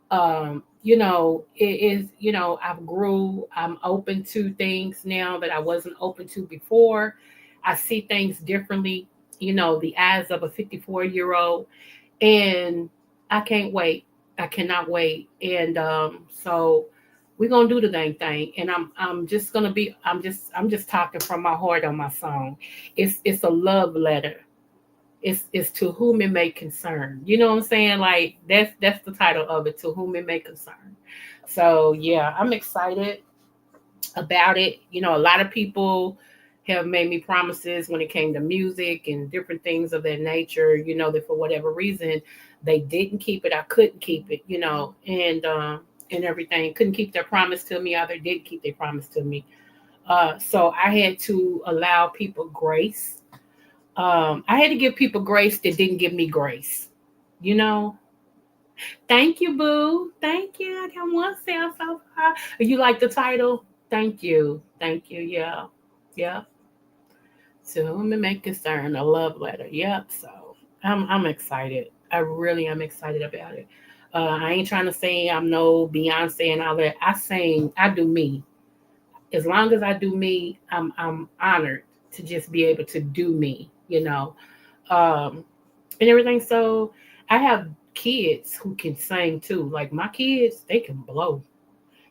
[SPEAKER 2] It is, I've grew. I'm open to things now that I wasn't open to before. I see things differently, the eyes of a 54-year-old. And I can't wait. I cannot wait. And so we're gonna do the dang thing. And I'm just talking from my heart on my song. It's a love letter. It's to whom it may concern. You know what I'm saying? Like that's the title of it, to whom it may concern. So yeah, I'm excited about it. A lot of people have made me promises when it came to music and different things of that nature, that for whatever reason they didn't keep it. I couldn't keep it, and everything. Couldn't keep their promise to me, either did keep their promise to me. So I had to allow people grace. I had to give people grace that didn't give me grace. Thank you, boo. Thank you. I got one sound so far. You like the title? Thank you. Thank you. Yeah. Yeah. To whom it may concern, a love letter. Yep. So I'm excited. I really am excited about it. I ain't trying to say I'm no Beyonce and all that. I do me. As long as I do me, I'm honored to just be able to do me, and everything. So I have kids who can sing too. Like my kids, they can blow,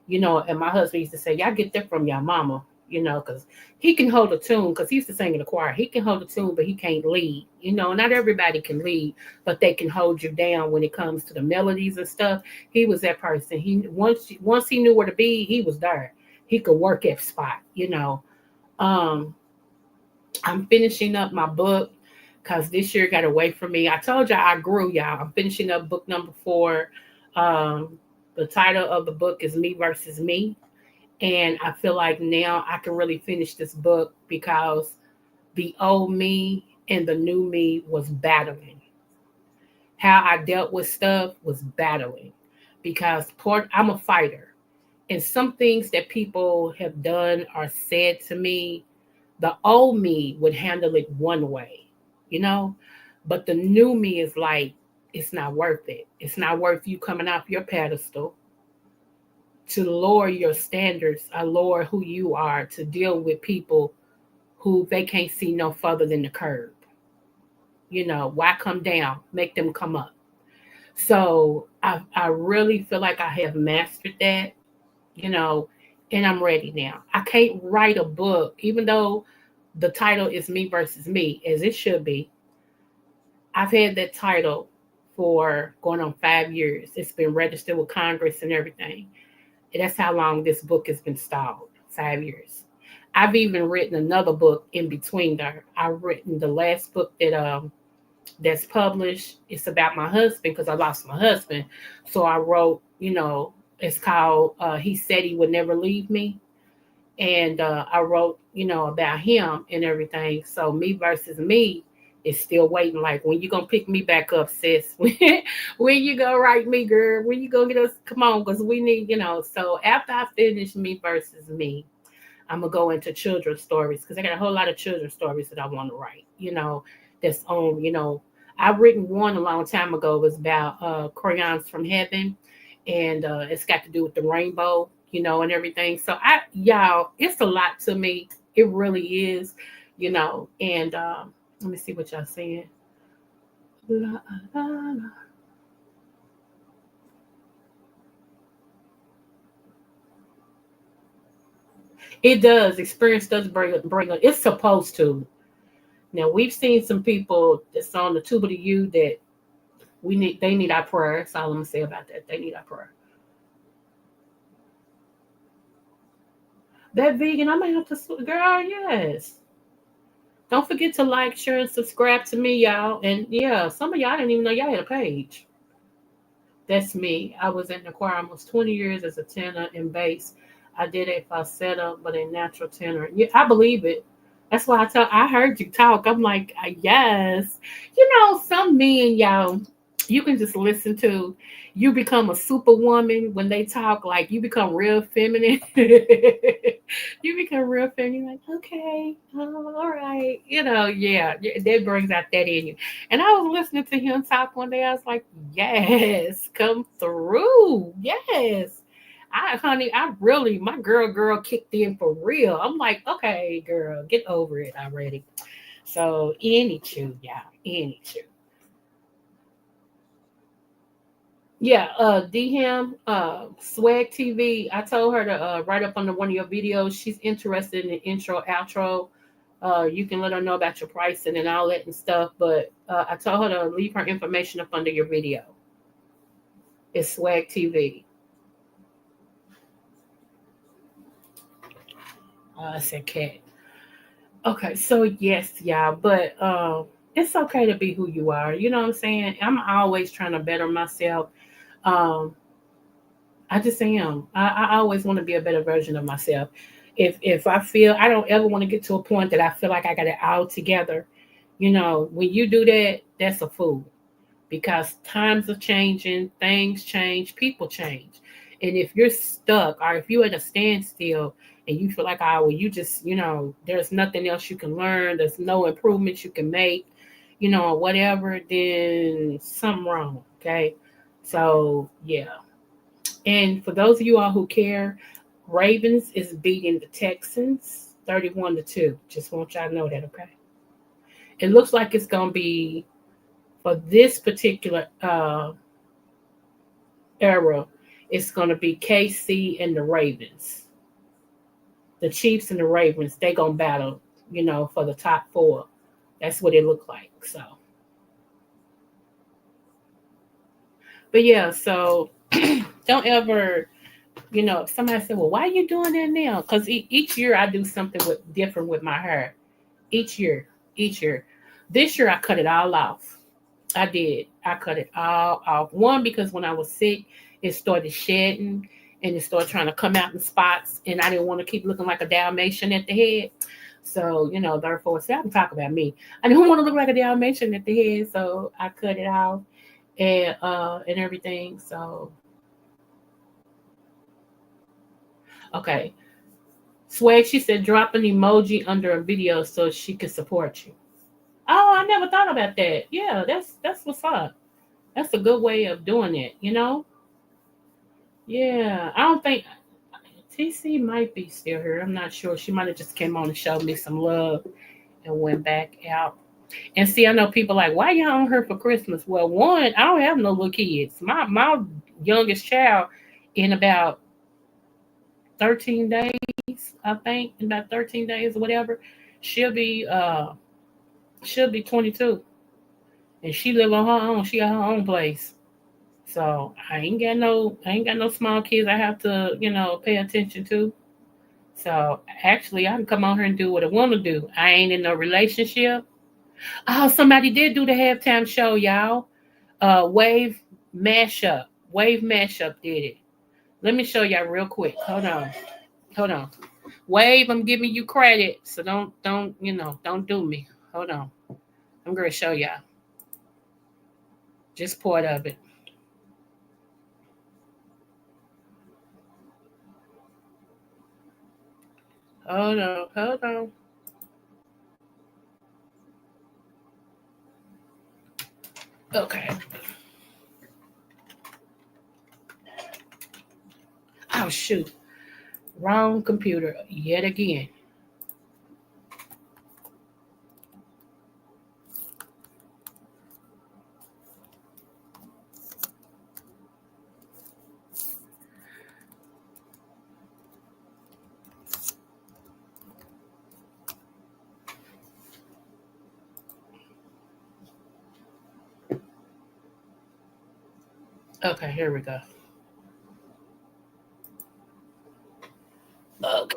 [SPEAKER 2] and my husband used to say, y'all get that from your mama, because he can hold a tune, because he used to sing in the choir. He can hold a tune, but he can't lead. Not everybody can lead, but they can hold you down when it comes to the melodies and stuff. He was that person. Once he knew where to be, he was there. He could work at spot, I'm finishing up my book because this year got away from me. I told y'all I grew, y'all. I'm finishing up book number 4. The title of the book is Me Versus Me. And I feel like now I can really finish this book because the old me and the new me was battling. How I dealt with stuff was battling because I'm a fighter. And some things that people have done or said to me, the old me would handle it one way, but the new me is like, it's not worth it. It's not worth you coming off your pedestal to lower your standards or lower who you are to deal with people who they can't see no further than the curb. Why come down? Make them come up. So I really feel like I have mastered that, and I'm ready now. I can't write a book, even though the title is Me Versus Me, as it should be. I've had that title for going on 5 years. It's been registered with Congress and everything. And that's how long this book has been stalled, 5 years. I've even written another book in between there. I've written the last book that's published. It's about my husband because I lost my husband. So I wrote, it's called He Said He Would Never Leave Me. And I wrote, about him and everything. So Me Versus Me is still waiting. Like, when you gonna pick me back up, sis? When you go write me, girl? When you gonna get us? Come on, because we need, So after I finish Me Versus Me, I'm gonna go into children's stories because I got a whole lot of children's stories that I want to write. That's on. I've written one a long time ago. It was about crayons from heaven, and it's got to do with the rainbow, and everything. So y'all, it's a lot to me. It really is, And let me see what y'all saying. La, la, la. It does. Experience does bring. It's supposed to. Now we've seen some people that's on the tube of the U that they need our prayer. That's all I'm gonna say about that. They need our prayer. That vegan, I might have to, girl, yes. Don't forget to like, share, and subscribe to me, y'all. And yeah, some of y'all didn't even know y'all had a page. That's me. I was in the choir almost 20 years as a tenor and bass. I did a falsetto, but a natural tenor. Yeah, I believe it. That's why I heard you talk. I'm like, yes. Some men, y'all, you can just listen to. You become a superwoman when they talk. Like, you become real feminine. You become real feminine. Like, okay, all right. Yeah, that brings out that in you. And I was listening to him talk one day. I was like, yes, come through. Yes. Honey, my girl kicked in for real. I'm like, okay, girl, get over it already. So, anywho, anywho. Yeah, DM, Swag TV. I told her to write up under one of your videos. She's interested in the intro, outro. You can let her know about your pricing and all that and stuff. But I told her to leave her information up under your video. It's Swag TV. I said cat. Okay, so yes, y'all, but it's okay to be who you are. You know what I'm saying? I'm always trying to better myself. I just am. I always want to be a better version of myself. If I feel I don't ever want to get to a point that I feel like I got it all together, when you do that, that's a fool. Because times are changing, things change, people change. And if you're stuck or if you're at a standstill and you feel like, well, you just, there's nothing else you can learn, there's no improvements you can make, or whatever, then something wrong. Okay. So, yeah. And for those of you all who care, Ravens is beating the Texans 31-2. Just want y'all to know that, okay? It looks like it's going to be, for this particular era, it's going to be KC and the Ravens. The Chiefs and the Ravens, they're going to battle, for the top 4. That's what it looked like. So, but yeah, so don't ever, somebody said, well, why are you doing that now? Because each year I do something different with my hair. Each year. This year I cut it all off. I did. I cut it all off. One, because when I was sick, it started shedding and it started trying to come out in spots, and I didn't want to keep looking like a Dalmatian at the head. So, therefore, I can talk about me. I didn't want to look like a Dalmatian at the head, so I cut it off and everything. So, okay. Swag, she said, drop an emoji under a video so she can support you. Oh, I never thought about that. Yeah, that's what's up. That's a good way of doing it, Yeah, I don't think TC might be still here. I'm not sure. She might have just came on and showed me some love and went back out. And see, I know people like, why y'all on her for Christmas? Well, one, I don't have no little kids. My youngest child in about 13 days, I think, in about 13 days or whatever, she'll be 22. and she live on her own. She got her own place. So I ain't got no small kids I have to, pay attention to. So actually I can come on here and do what I want to do. I ain't in no relationship. Oh, somebody did do the halftime show, y'all. Wave Mashup. Wave Mashup did it. Let me show y'all real quick. Hold on. Hold on. Wave, I'm giving you credit. So don't do me. Hold on. I'm gonna show y'all. Just part of it. Hold on, hold on. Okay. Oh shoot. Wrong computer yet again. Okay, here we go. Okay.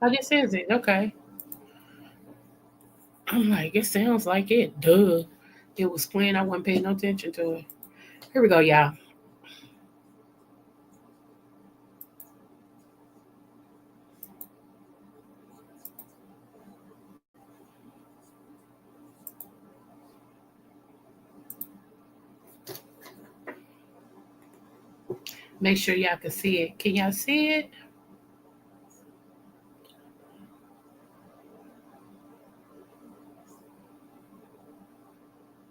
[SPEAKER 2] Oh, this is it. Okay. I'm like, it sounds like it. Duh. It was playing. I wasn't paying no attention to it. Here we go, y'all. Make sure y'all can see it. Can y'all see it?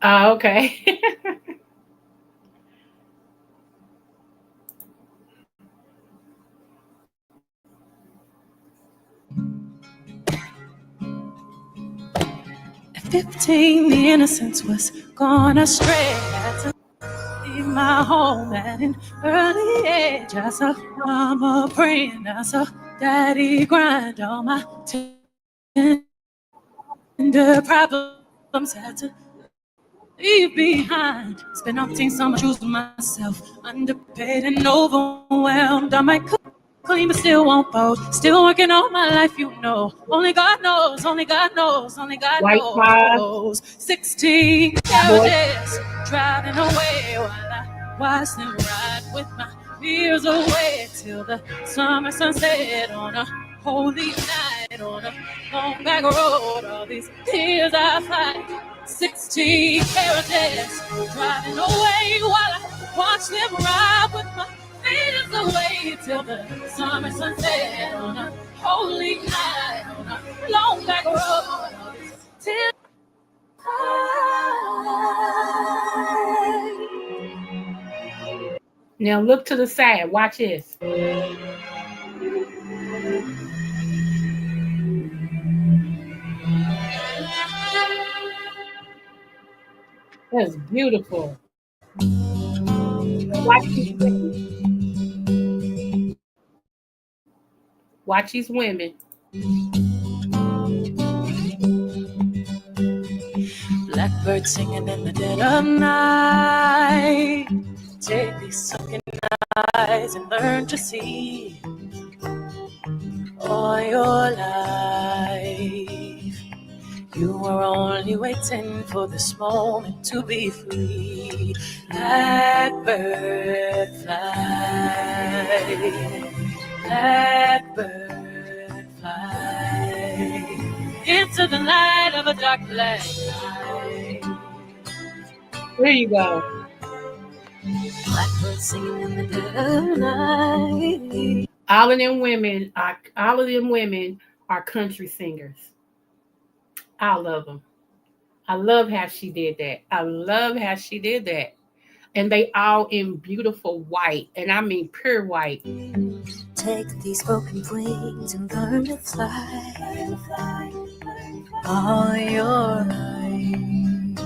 [SPEAKER 2] Oh, okay.
[SPEAKER 8] 15, the innocence was gone astray. Had to leave my home at an early age. I saw mama praying, I saw daddy grind. All my tender problems had to leave behind. Spent 19 summers choosing myself, underpaid and overwhelmed. I might clean, but still won't fold. Still working all my life, Only God knows, only God knows, only God
[SPEAKER 2] White flag.
[SPEAKER 8] knows. 16 carriages driving away while I watch them ride with my fears away till the summer sunset on a holy night on a long back road. All these tears I fight. 16 carriages driving away while I watch them ride with my fears away till the summer sunset on a holy night on a long back road. Till
[SPEAKER 2] Now look to the side. Watch this. That's beautiful. Watch these women. Watch these women.
[SPEAKER 8] Blackbird singing in the dead of night. Take these sunken eyes and learn to see all your life. You were only waiting for this moment to be free. Blackbird fly, blackbird fly into the light of a dark black night.
[SPEAKER 2] There you go.
[SPEAKER 8] Blackbird singing in the dead of night.
[SPEAKER 2] All of them women are country singers. I love them. I love how she did that. And they all in beautiful white, and I mean pure white.
[SPEAKER 8] Take these broken wings and learn to fly. All your life,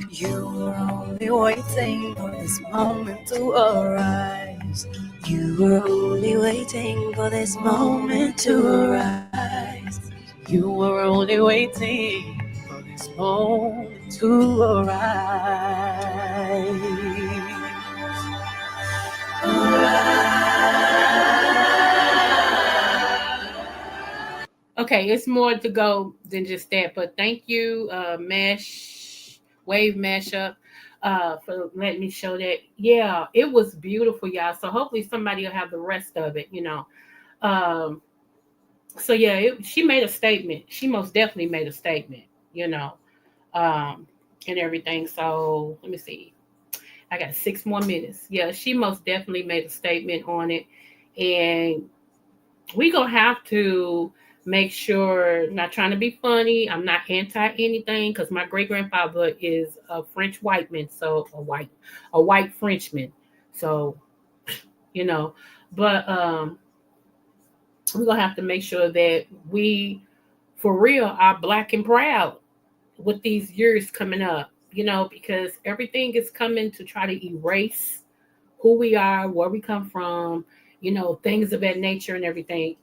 [SPEAKER 8] you were only waiting for this moment to arise. You were only waiting for this moment to arise. You were only waiting for this moment to arise.
[SPEAKER 2] Okay, it's more to go than just that, but thank you, Wave Mashup, for letting me show that. Yeah, it was beautiful, y'all. So hopefully somebody will have the rest of it, you know. Um, so yeah, she made a statement. She most definitely made a statement, you know, um, and everything. So let me see. I got 6 more minutes. Yeah, she most definitely made a statement on it, and we gonna have to make sure. Not trying to be funny. I'm not anti anything because my great grandfather is a French white man, so a white Frenchman. So you know, but we're gonna have to make sure that we, for real, are black and proud with these years coming up. You know, because everything is coming to try to erase who we are, where we come from, you know, things of that nature and everything.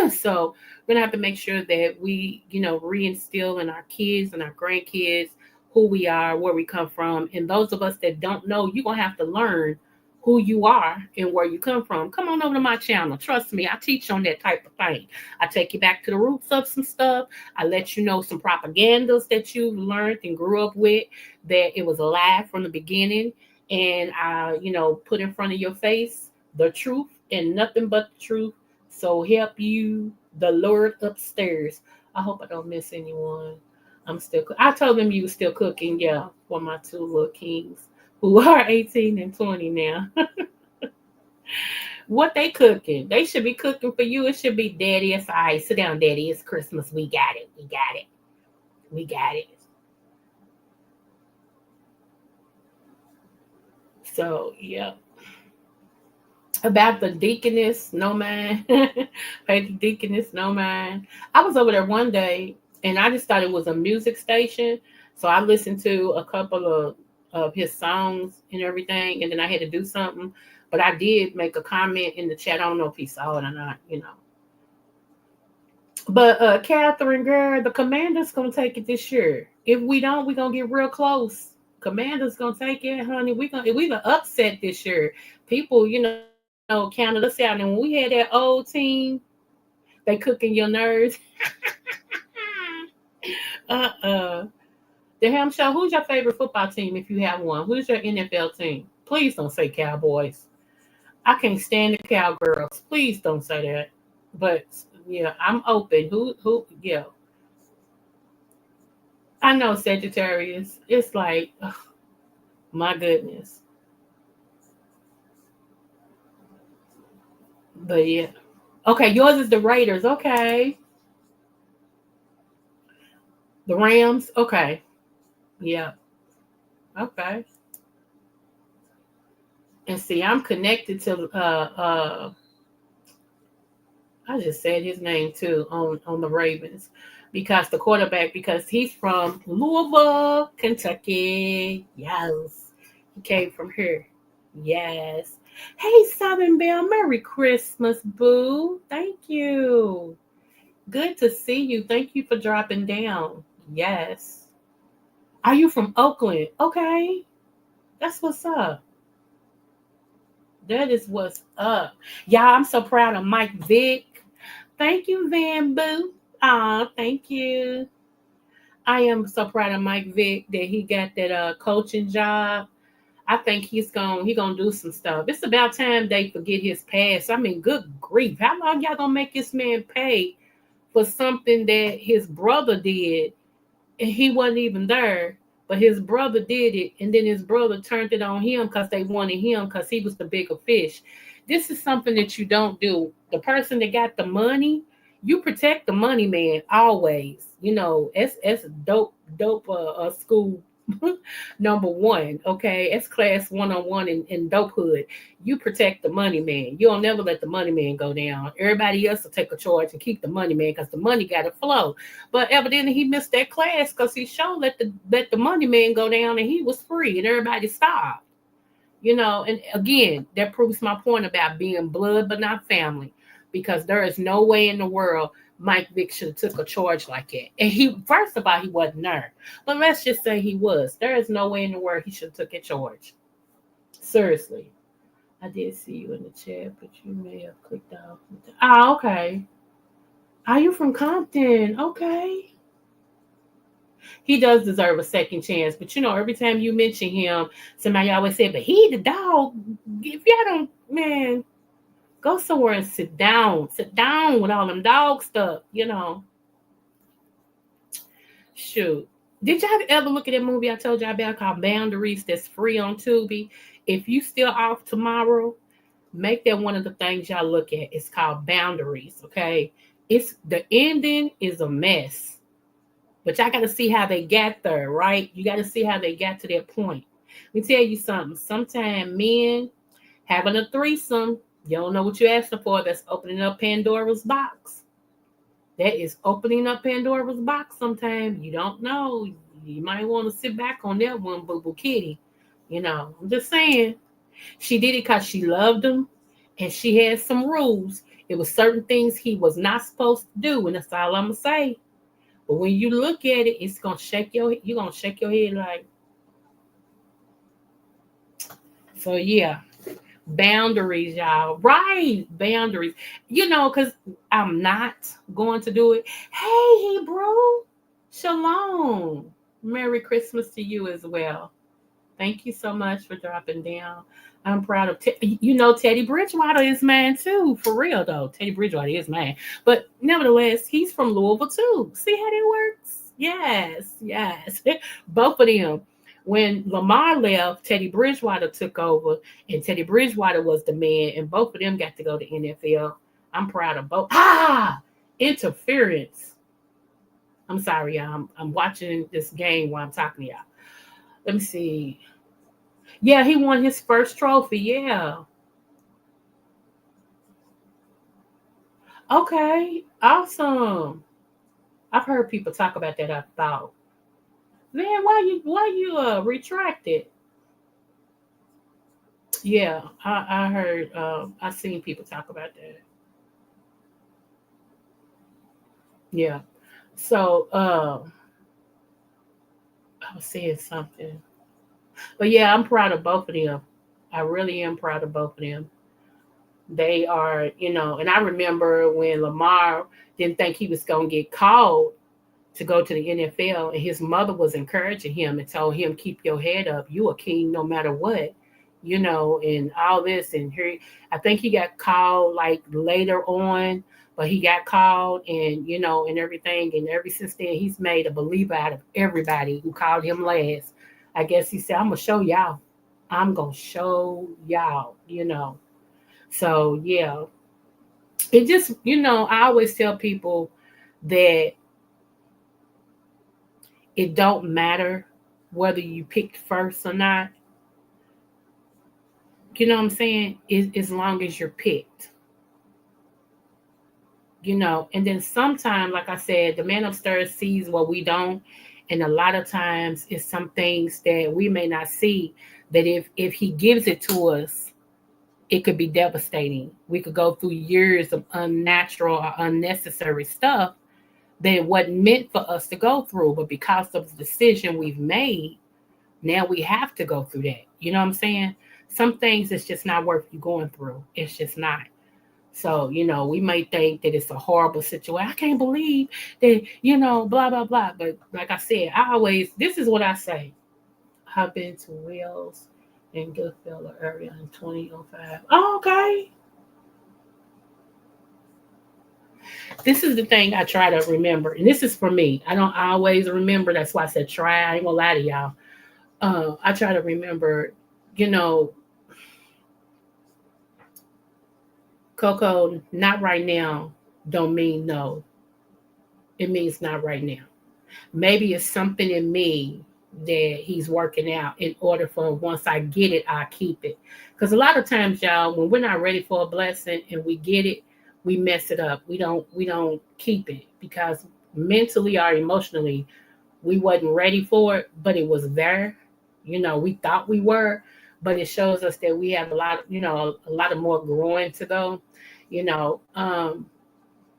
[SPEAKER 2] So we're gonna have to make sure that we, you know, reinstill in our kids and our grandkids who we are, where we come from. And those of us that don't know, you're gonna have to learn who you are and where you come from. Come on over to my channel. Trust me, I teach on that type of thing. I take you back to the roots of some stuff. I let you know some propagandas that you learned and grew up with, that it was a lie from the beginning. And I, you know, put in front of your face the truth and nothing but the truth. So help you, the Lord upstairs. I hope I don't miss anyone. I told them you were still cooking, yeah, for my two little kings who are 18 and 20 now. What they cooking? They should be cooking for you. It should be, Daddy, it's all right. Sit down, Daddy. It's Christmas. We got it. We got it. We got it. So, yeah. About the deaconess, no man. About the deaconess, no man. I was over there one day and I just thought it was a music station. So I listened to a couple of his songs and everything, and then I had to do something. But I did make a comment in the chat. I don't know if he saw it or not, you know. But Catherine, girl, the commander's gonna take it this year. If we don't, we're gonna get real close. Commander's gonna take it, honey. We the upset this year. People, you know, counted us out. And when we had that old team, they cooking your nerves. uh-uh. The Ham Show, who's your favorite football team if you have one? Who's your NFL team? Please don't say Cowboys. I can't stand the Cowgirls. Please don't say that. But yeah, I'm open. Yeah. I know Sagittarius. It's like, ugh, my goodness. But yeah. Okay, yours is the Raiders. Okay. The Rams. Okay. Yeah. Okay. And see, I'm connected to I just said his name too on the Ravens, because the quarterback, because he's from Louisville, Kentucky. Yes. He came from here. Yes. Hey, Southern Belle, Merry Christmas, boo. Thank you. Good to see you. Thank you for dropping down. Yes. Are you from Oakland? Okay. That's what's up. That is what's up. Y'all, I'm so proud of Mike Vick. Thank you, Van Boo. Thank you. I am so proud of Mike Vick that he got that coaching job. I think he gonna do some stuff. It's about time they forget his past. I mean, good grief. How long y'all gonna make this man pay for something that his brother did and he wasn't even there? But his brother did it, and then his brother turned it on him because they wanted him because he was the bigger fish. This is something that you don't do. The person that got the money, you protect the money man always. You know, it's dope school number one. Okay, it's class 101 in dopehood. You protect the money man. You'll never let the money man go down. Everybody else will take a charge and keep the money man because the money got to flow. But evidently he missed that class because he sure let the money man go down and he was free and everybody stopped. You know, and again, that proves my point about being blood but not family, because there is no way in the world Mike Vick should have took a charge like that. And he, first of all, he wasn't there. But let's just say he was. There is no way in the world he should have took a charge. Seriously. I did see you in the chat, but you may have clicked off. Oh, okay. Are you from Compton? Okay. He does deserve a second chance. But every time you mention him, somebody always say, but he the dog. If y'all don't, man, go somewhere and sit down. Sit down with all them dog stuff, Shoot. Did y'all ever look at that movie I told y'all about called Boundaries that's free on Tubi? If you still off tomorrow, make that one of the things y'all look at. It's called Boundaries, okay? It's the ending is a mess. But y'all got to see how they got there, right? You got to see how they got to that point. Let me tell you something. Sometimes men having a threesome, you don't know what you're asking for. That's opening up Pandora's box. That is opening up Pandora's box sometimes. You don't know. You might want to sit back on that one, boo-boo kitty. I'm just saying. She did it because she loved him, and she had some rules. It was certain things he was not supposed to do, and that's all I'm going to say. But when you look at it, it's gonna you're gonna shake your head like. So yeah, boundaries, y'all. Right, boundaries. Because I'm not going to do it. Hey, Hebrew, shalom. Merry Christmas to you as well. Thank you so much for dropping down. I'm proud of Teddy Bridgewater is mine too. For real though, Teddy Bridgewater is mine. But nevertheless, he's from Louisville too. See how that works? Yes. Both of them. When Lamar left, Teddy Bridgewater took over, and Teddy Bridgewater was the man, and both of them got to go to NFL. I'm proud of both. Interference. I'm sorry, y'all. I'm watching this game while I'm talking to y'all. Let me see. Yeah, he won his first trophy. Yeah. Okay. Awesome. I've heard people talk about that. I thought, man, why you retract it? Yeah, I heard. I seen people talk about that. Yeah. So I was saying something. But yeah, I'm proud of both of them. I really am proud of both of them. They are, and I remember when Lamar didn't think he was going to get called to go to the NFL, and his mother was encouraging him and told him, keep your head up. You a king no matter what, and all this. And here, I think he got called like later on, but he got called and, and everything. And ever since then, he's made a believer out of everybody who called him last. I guess he said, I'm going to show y'all. I'm going to show y'all, So, yeah. It just, I always tell people that it don't matter whether you picked first or not. You know what I'm saying? As long as you're picked. And then sometimes, like I said, the man upstairs sees what we don't. And a lot of times it's some things that we may not see that if he gives it to us, it could be devastating. We could go through years of unnatural or unnecessary stuff that wasn't meant for us to go through. But because of the decision we've made, now we have to go through that. You know what I'm saying? Some things it's just not worth you going through. It's just not. So, we may think that it's a horrible situation. I can't believe that, blah, blah, blah. But like I said, this is what I say. I've been to Wells and Goodfellow area in 2005. Oh, okay. This is the thing I try to remember. And this is for me. I don't always remember. That's why I said try. I ain't gonna lie to y'all. I try to remember, Coco, not right now don't mean no. It means not right now. Maybe it's something in me that he's working out in order for once I get it, I'll keep it. Because a lot of times, y'all, when we're not ready for a blessing and we get it, we mess it up. We don't keep it because mentally or emotionally we wasn't ready for it, but it was there. We thought we were, but it shows us that we have a lot of more growing to go.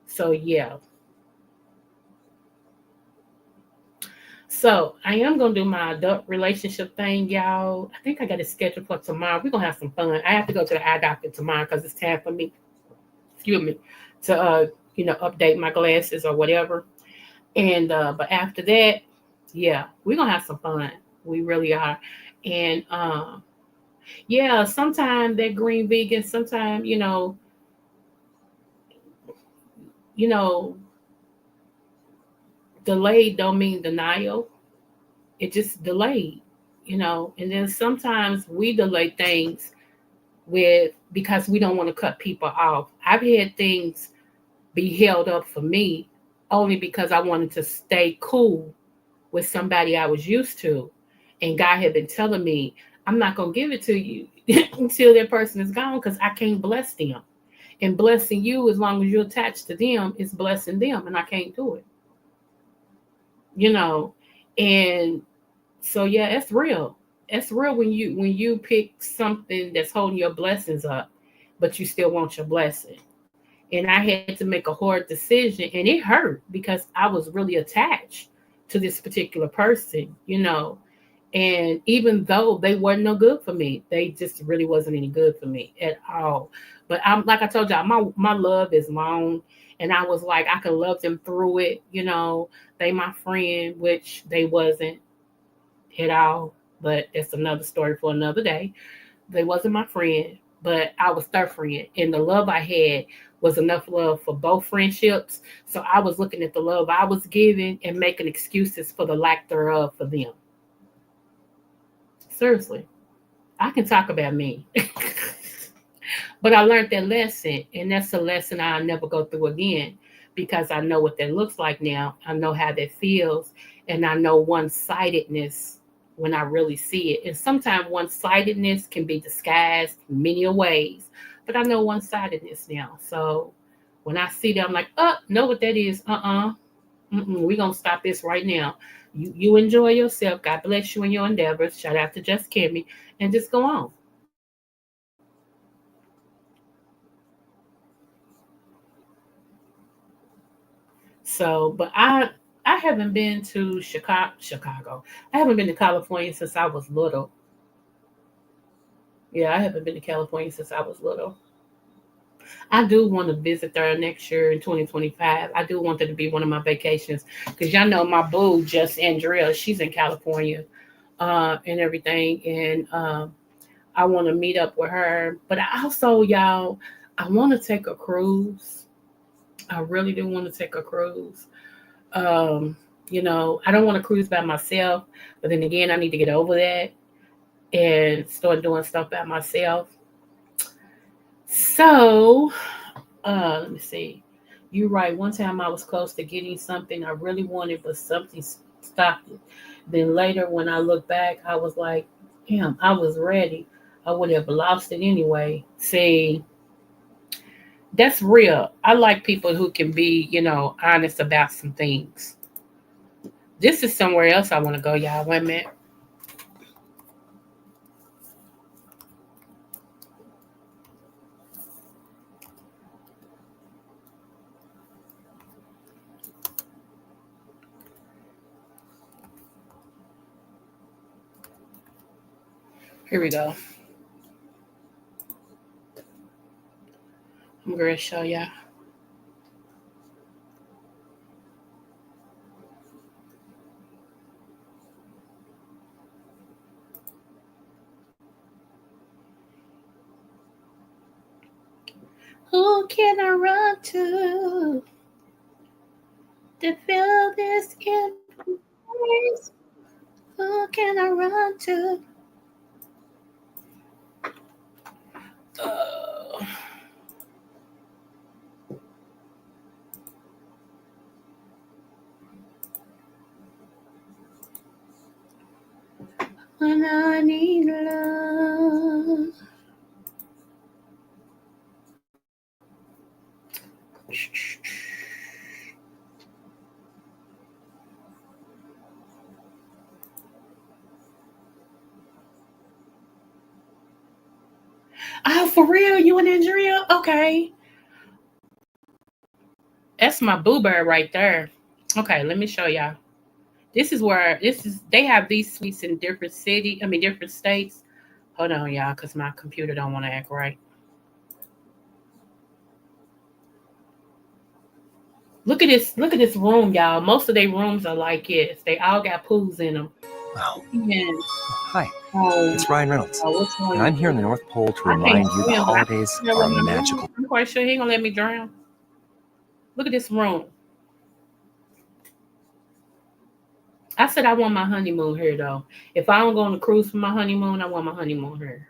[SPEAKER 2] So yeah. So I am gonna do my adult relationship thing, y'all. I think I got it scheduled for tomorrow. We're gonna have some fun. I have to go to the eye doctor tomorrow because it's time for me, excuse me, to update my glasses or whatever. And but after that, yeah, we're gonna have some fun. We really are. And yeah, sometimes that green vegan, sometimes, you know, delayed don't mean denial. It just delayed, and then sometimes we delay things with because we don't want to cut people off. I've had things be held up for me only because I wanted to stay cool with somebody I was used to. And God had been telling me, I'm not going to give it to you until that person is gone because I can't bless them. And blessing you, as long as you're attached to them, is blessing them. And I can't do it. And so yeah, it's real. It's real when you pick something that's holding your blessings up, but you still want your blessing. And I had to make a hard decision, and it hurt because I was really attached to this particular person. And even though they weren't no good for me, they just really wasn't any good for me at all. But I'm like I told y'all, my love is long, and I was like I could love them through it. They my friend, which they wasn't at all. But that's another story for another day. They wasn't my friend, but I was their friend. And the love I had was enough love for both friendships. So I was looking at the love I was giving and making excuses for the lack thereof for them. Seriously, I can talk about me. But I learned that lesson, and that's a lesson I'll never go through again because I know what that looks like now. I know how that feels, and I know one-sidedness when I really see it. And sometimes one-sidedness can be disguised many ways, but I know one-sidedness now. So when I see that, I'm like, oh, know what that is. We're going to stop this right now. You enjoy yourself. God bless you in your endeavors. Shout out to Just Kimmy. And just go on. So, but I haven't been to Chicago. I haven't been to California since I was little. Yeah, I haven't been to California since I was little. I do want to visit there next year in 2025. I do want that to be one of my vacations because y'all know my boo, just Andrea, she's in California and everything. And I want to meet up with her. But I also, y'all, I want to take a cruise. I really do want to take a cruise. Um, I don't want to cruise by myself, but then again, I need to get over that and start doing stuff by myself. So, let me see. You're right. One time I was close to getting something I really wanted, but something stopped it. Then later, when I look back, I was like, damn, I was ready. I would have lost it anyway. See, that's real. I like people who can be, honest about some things. This is somewhere else I want to go, y'all. Wait a minute. Here we go. I'm going to show y'all. Who can I run to feel this embrace? Who can I run to? Oh. When I need love. Oh, for real? You in Israel? Okay. That's my boo bird right there. Okay, let me show y'all. They have these suites in different different states. Hold on, y'all, because my computer don't want to act right. Look at this room, y'all. Most of their rooms are like this. They all got pools in them.
[SPEAKER 9] Wow.
[SPEAKER 2] And,
[SPEAKER 9] Hi, it's Ryan Reynolds, and I'm here in the North Pole to remind you the holidays are magical.
[SPEAKER 2] I'm quite sure he ain't gonna let me drown. Look at this room. I said I want my honeymoon here, though. If I don't go on a cruise for my honeymoon, I want my honeymoon here.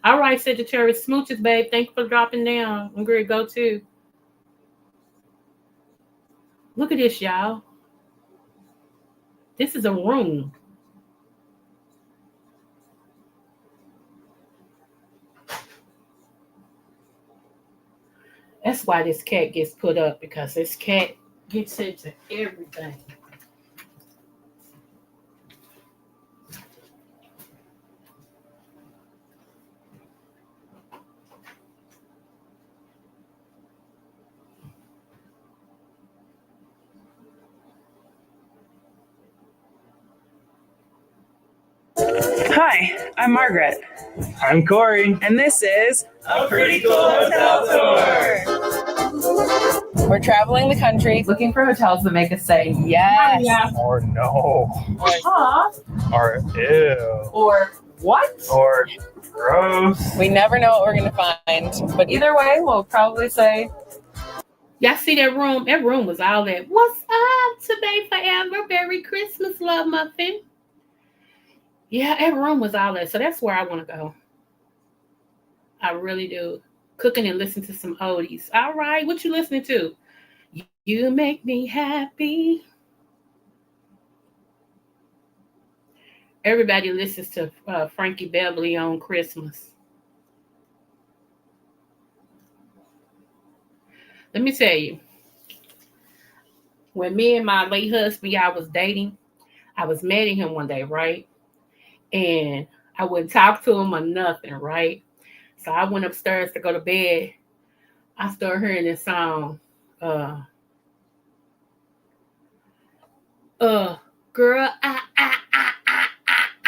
[SPEAKER 2] All right, Sagittarius, smooches, babe. Thank you for dropping down. I'm going to go too. Look at this, y'all. This is a room. That's why this cat gets put up, because this cat gets into everything.
[SPEAKER 10] Hi, I'm Margaret.
[SPEAKER 11] I'm Corey.
[SPEAKER 10] And this is
[SPEAKER 11] A Pretty Cool Hotel Tour.
[SPEAKER 10] We're traveling the country looking for hotels that make us say yes.
[SPEAKER 11] Or no. Or ew.
[SPEAKER 10] Or what?
[SPEAKER 11] Or gross.
[SPEAKER 10] We never know what we're going to find. But either way, we'll probably say.
[SPEAKER 2] Y'all see that room? That room was all that. What's up today, forever? Merry Christmas, love muffin. Yeah, that room was all that. So that's where I want to go. I really do. Cooking and listening to some oldies. All right, what you listening to? You make me happy. Everybody listens to Frankie Beverly on Christmas. Let me tell you. When me and my late husband, I was dating, I was meeting him one day, right? And I wouldn't talk to him or nothing, right? So I went upstairs to go to bed. I started hearing this song. Girl,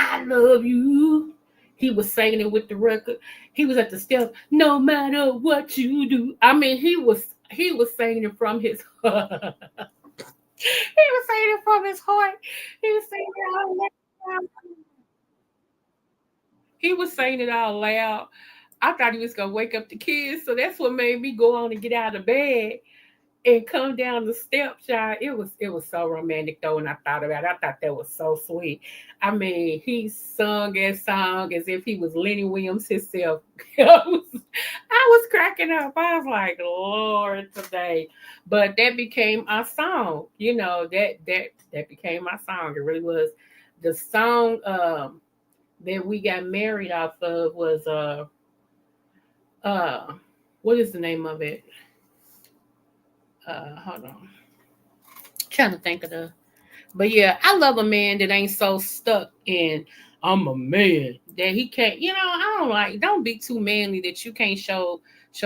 [SPEAKER 2] I love you. He was singing it with the record. He was at the step. No matter what you do. I mean, he was singing it from his heart. He was singing it from his heart. He was singing it all loud. He was saying it out loud. I thought he was gonna wake up the kids, so that's what made me go on and get out of bed and come down the steps, y'all. It was so romantic though, when I thought about it. I thought that was so sweet. I mean, he sung that song as if he was Lenny Williams himself. I was cracking up. I was like, Lord, today. But that became our song. You know, that became my song. It really was. The song that we got married off of was what is the name of it? Hold on. Trying to think of but yeah, I love a man that ain't so stuck in I'm a man that he can't, don't be too manly that you can't show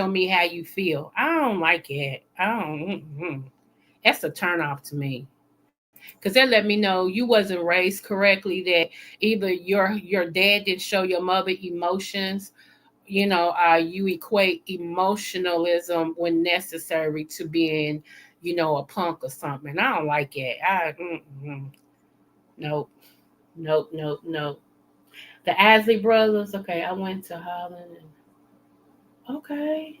[SPEAKER 2] me how you feel. I don't like it. That's a turn off to me. Because that let me know you wasn't raised correctly, that either your dad didn't show your mother emotions, you equate emotionalism when necessary to being, a punk or something. I don't like it. Nope. The Isley Brothers. Okay, I went to Holland. Okay.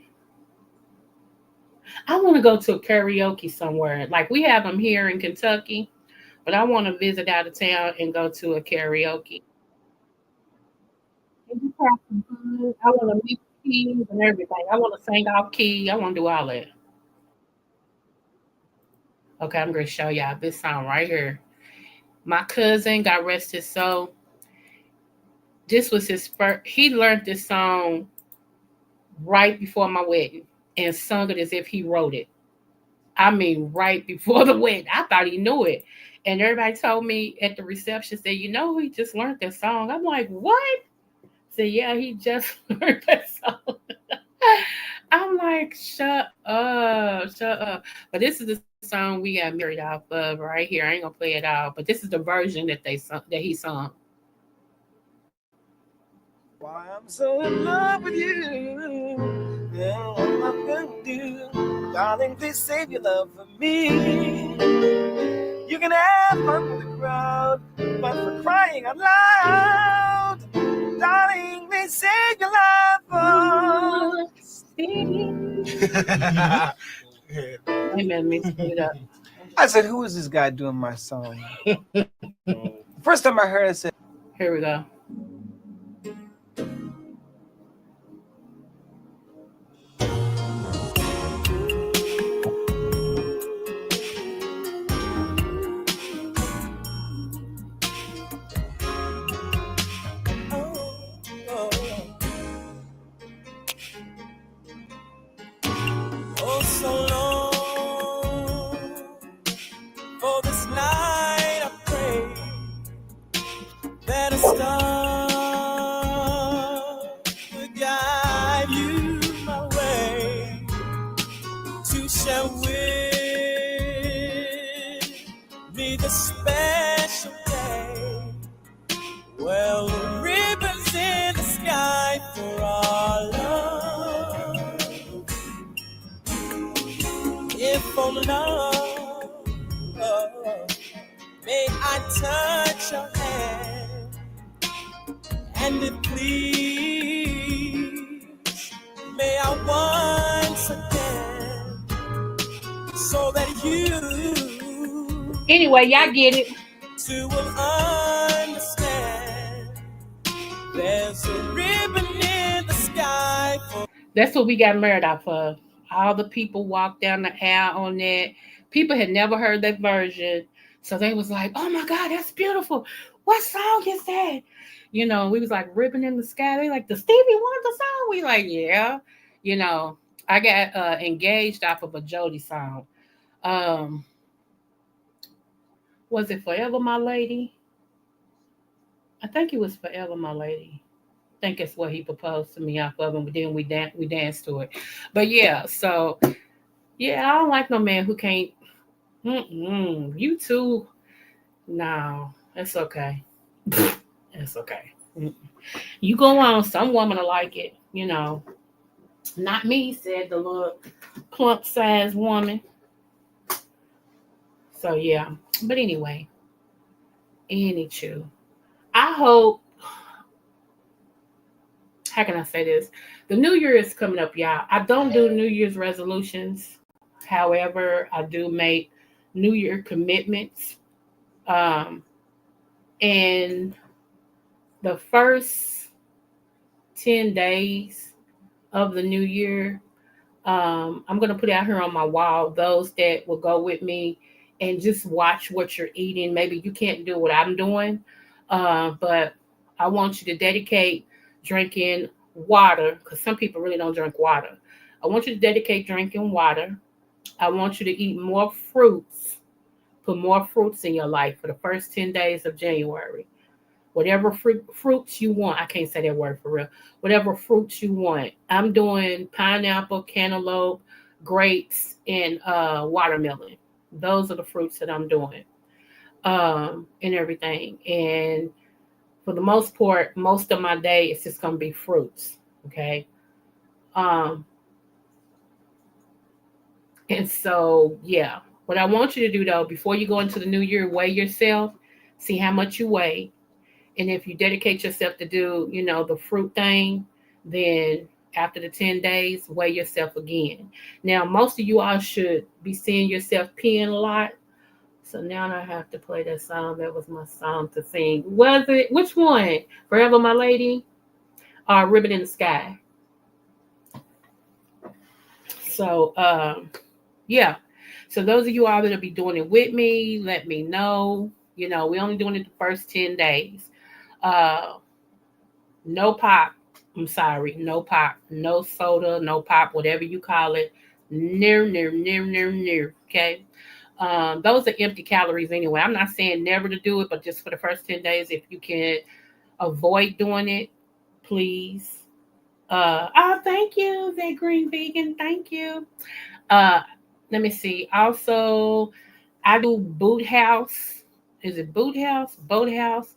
[SPEAKER 2] I want to go to a karaoke somewhere. Like we have them here in Kentucky, but I want to visit out of town and go to a karaoke. I want to mix keys and everything. I want to sing off key. I want to do all that. Okay, I'm going to show y'all this song right here. My cousin, God rest his soul. This was his first. He learned this song right before my wedding and sung it as if he wrote it. I mean, right before the wedding. I thought he knew it. And everybody told me at the reception, said, he just learned that song. I'm like, what? Said, yeah, he just learned that song. I'm like, shut up, shut up. But this is the song we got married off of right here. I ain't gonna play it out, but this is the version that he sung.
[SPEAKER 12] Why I'm so in love with you. Yeah, what am I gonna do? Darling, please save your love for me. You can have fun with the crowd, but for crying out loud, darling, please save your love for me.
[SPEAKER 2] I
[SPEAKER 12] said, who is this guy doing my song? First time I heard it, I said,
[SPEAKER 2] here we go.
[SPEAKER 12] oh, so long for this night I pray that a star will guide you my way to share with me the special day. Well, the ribbons in the sky for our love. If for love, may I touch your hand, and if please, may I once again, so that you,
[SPEAKER 2] anyway, y'all get it.
[SPEAKER 12] To will understand, there's a ribbon in the sky for.
[SPEAKER 2] That's what we got married off of. All the people walked down the aisle on that. People had never heard that version. So they was like, oh my God, that's beautiful. What song is that? You know, we was like ribbon in the sky. They like the Stevie Wonder song. We like, yeah. You know, I got engaged off of a Jody song. Was it Forever My Lady? I think it was Forever My Lady. I think it's what he proposed to me off of, and then we danced to it. But yeah, so yeah, I don't like no man who can't. You too. No, it's okay. It's okay. You go on. Some woman will like it. You know, not me. Said the little plump sized woman. So yeah, but anyway, I hope. How can I say this? The New Year is coming up, y'all. I don't do New Year's resolutions. However, I do make New Year commitments. And the first 10 days of the new year, I'm going to put out here on my wall those that will go with me and just watch what you're eating. Maybe you can't do what I'm doing, but I want you to dedicate drinking water, because some people really don't drink water. I want you to dedicate drinking water. I want you to eat more fruits. Put more fruits in your life for the first 10 days of January. Whatever fruits you want. I can't say that word for real. Whatever fruits you want. I'm doing pineapple, cantaloupe, grapes, and watermelon. Those are the fruits that I'm doing, and everything. And for the most part, most of my day is just going to be fruits. Okay. And so, yeah. What I want you to do, though, before you go into the new year, weigh yourself, see how much you weigh. And if you dedicate yourself to do, you know, the fruit thing, then after the 10 days, weigh yourself again. Now, most of you all should be seeing yourself peeing a lot. So now I have to play that song. That was my song to sing. Was it? Which one? Forever My Lady or Ribbon in the Sky? So, yeah. So those of you all that will be doing it with me, let me know. You know, we're only doing it the first 10 days. No pop. I'm sorry. No pop. No soda. No pop. Whatever you call it. Near. Okay. Those are empty calories anyway. I'm not saying never to do it, but just for the first 10 days, if you can avoid doing it, please. Thank you, that green vegan. Thank you. Let me see. Also, I do Boot House. Is it Boot House? Boat House?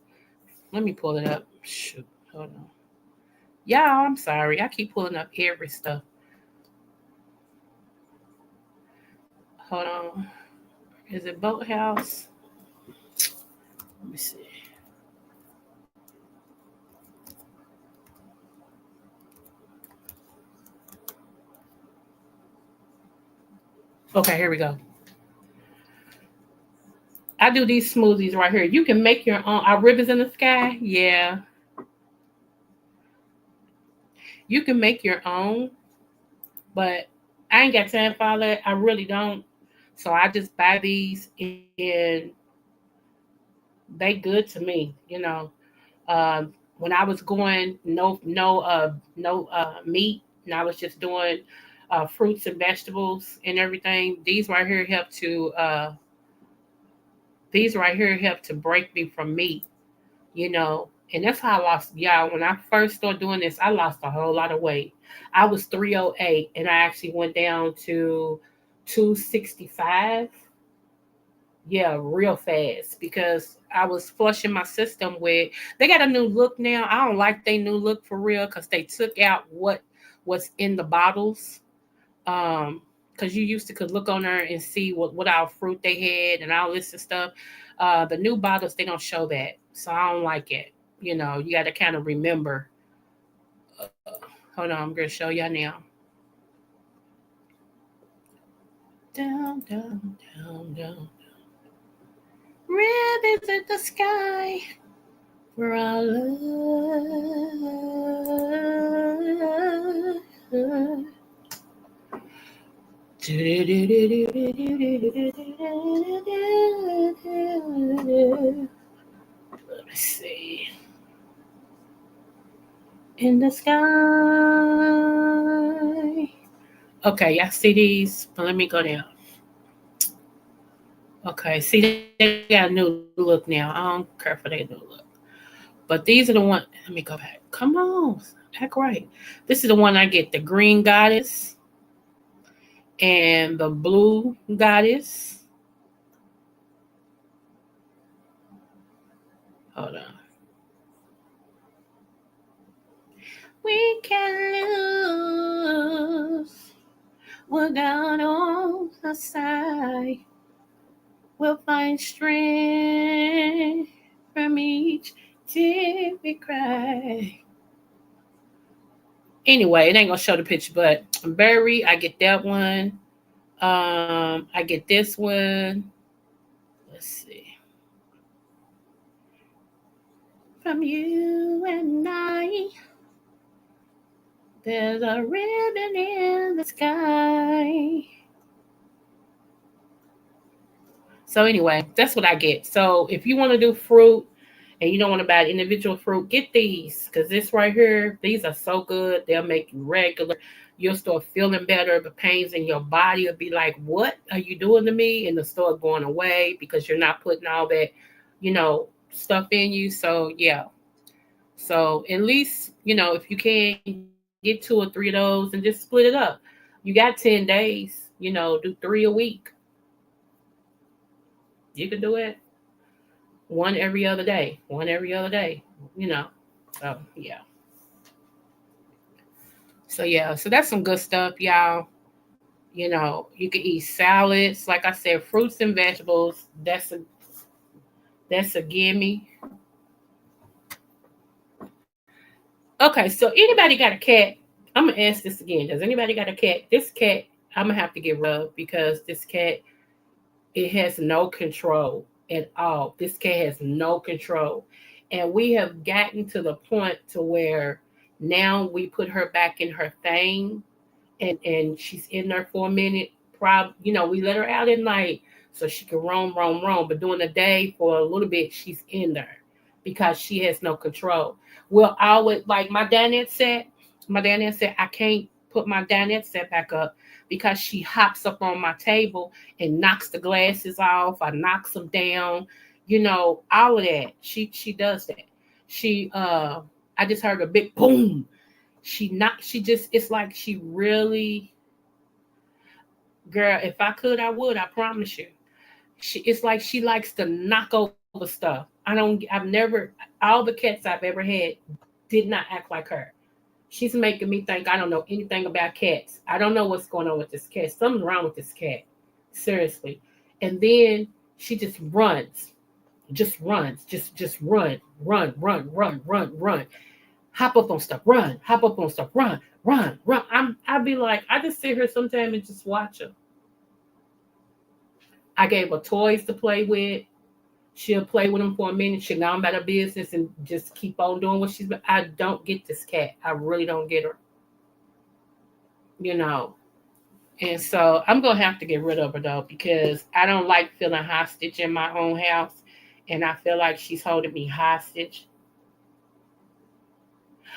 [SPEAKER 2] Let me pull it up. Shoot. Hold on. Y'all, I'm sorry. I keep pulling up every stuff. Hold on. Is it Boat House? Let me see. Okay, here we go. I do these smoothies right here. You can make your own. Our rivers in the sky. Yeah. You can make your own, but I ain't got time for all that. I really don't. So I just buy these and they good to me, when I was going no meat and I was just doing fruits and vegetables and everything. These right here help to break me from meat, and that's how I lost. Y'all, when I first started doing this, I lost a whole lot of weight. I was 308 and I actually went down to 265. Yeah, real fast because I was flushing my system with. They got a new look now. I don't like their new look for real because they took out what's in the bottles. Because you used to could look on there and see what all fruit they had and all this and stuff. The new bottles, they don't show that, so I don't like it. You got to kind of remember. Hold on, I'm gonna show y'all now. Down, down, down, down. Ribbons in the sky for our love. Let me see. In the sky. Okay, y'all see these? But let me go down. Okay, see, they got a new look now. I don't care for their new look. But these are the ones. Let me go back. Come on. Act right. This is the one I get. The green goddess and the blue goddess. Hold on. We can lose. We're down on the side. We'll find strength from each tear we cry. Anyway, it ain't gonna show the picture, but berry, I get that one. I get this one. Let's see. From you and I, there's a ribbon in the sky. So anyway, that's what I get. So if you want to do fruit and you don't want to buy individual fruit, get these because this right here, these are so good. They'll make you regular. You'll start feeling better. The pains in your body will be like, what are you doing to me? And they'll start going away because you're not putting all that, stuff in you. So yeah. So at least, if you can get 2 or 3 of those and just split it up. You got 10 days, do 3 a week. You can do it. One every other day. So yeah. So that's some good stuff, y'all. You can eat salads. Like I said, fruits and vegetables. That's a gimme. Okay, so anybody got a cat? I'm gonna ask this again. Does anybody got a cat? This cat, I'm gonna have to get rid of because this cat, it has no control at all. This cat has no control. And we have gotten to the point to where now we put her back in her thing and she's in there for a minute. We let her out at night so she can roam. But during the day for a little bit, she's in there because she has no control. Well, like my dinette set, I can't put my dinette set back up because she hops up on my table and knocks the glasses off. I knocks them down, all of that. She does that. I just heard a big boom, it's like she really, girl, if I could, I would, I promise you. It's like she likes to knock over stuff. All the cats I've ever had did not act like her. She's making me think I don't know anything about cats. I don't know what's going on with this cat. Something's wrong with this cat. Seriously. And then she just runs. Just runs. Just run. Run. Hop up on stuff. Run. Hop up on stuff. Run. I'd be like, I just sit here sometime and just watch her. I gave her toys to play with. She'll play with them for a minute. She'll go on about her business and just keep on doing what she's been. I don't get this cat. I really don't get her. You know. And so I'm going to have to get rid of her, though, because I don't like feeling hostage in my own house. And I feel like she's holding me hostage.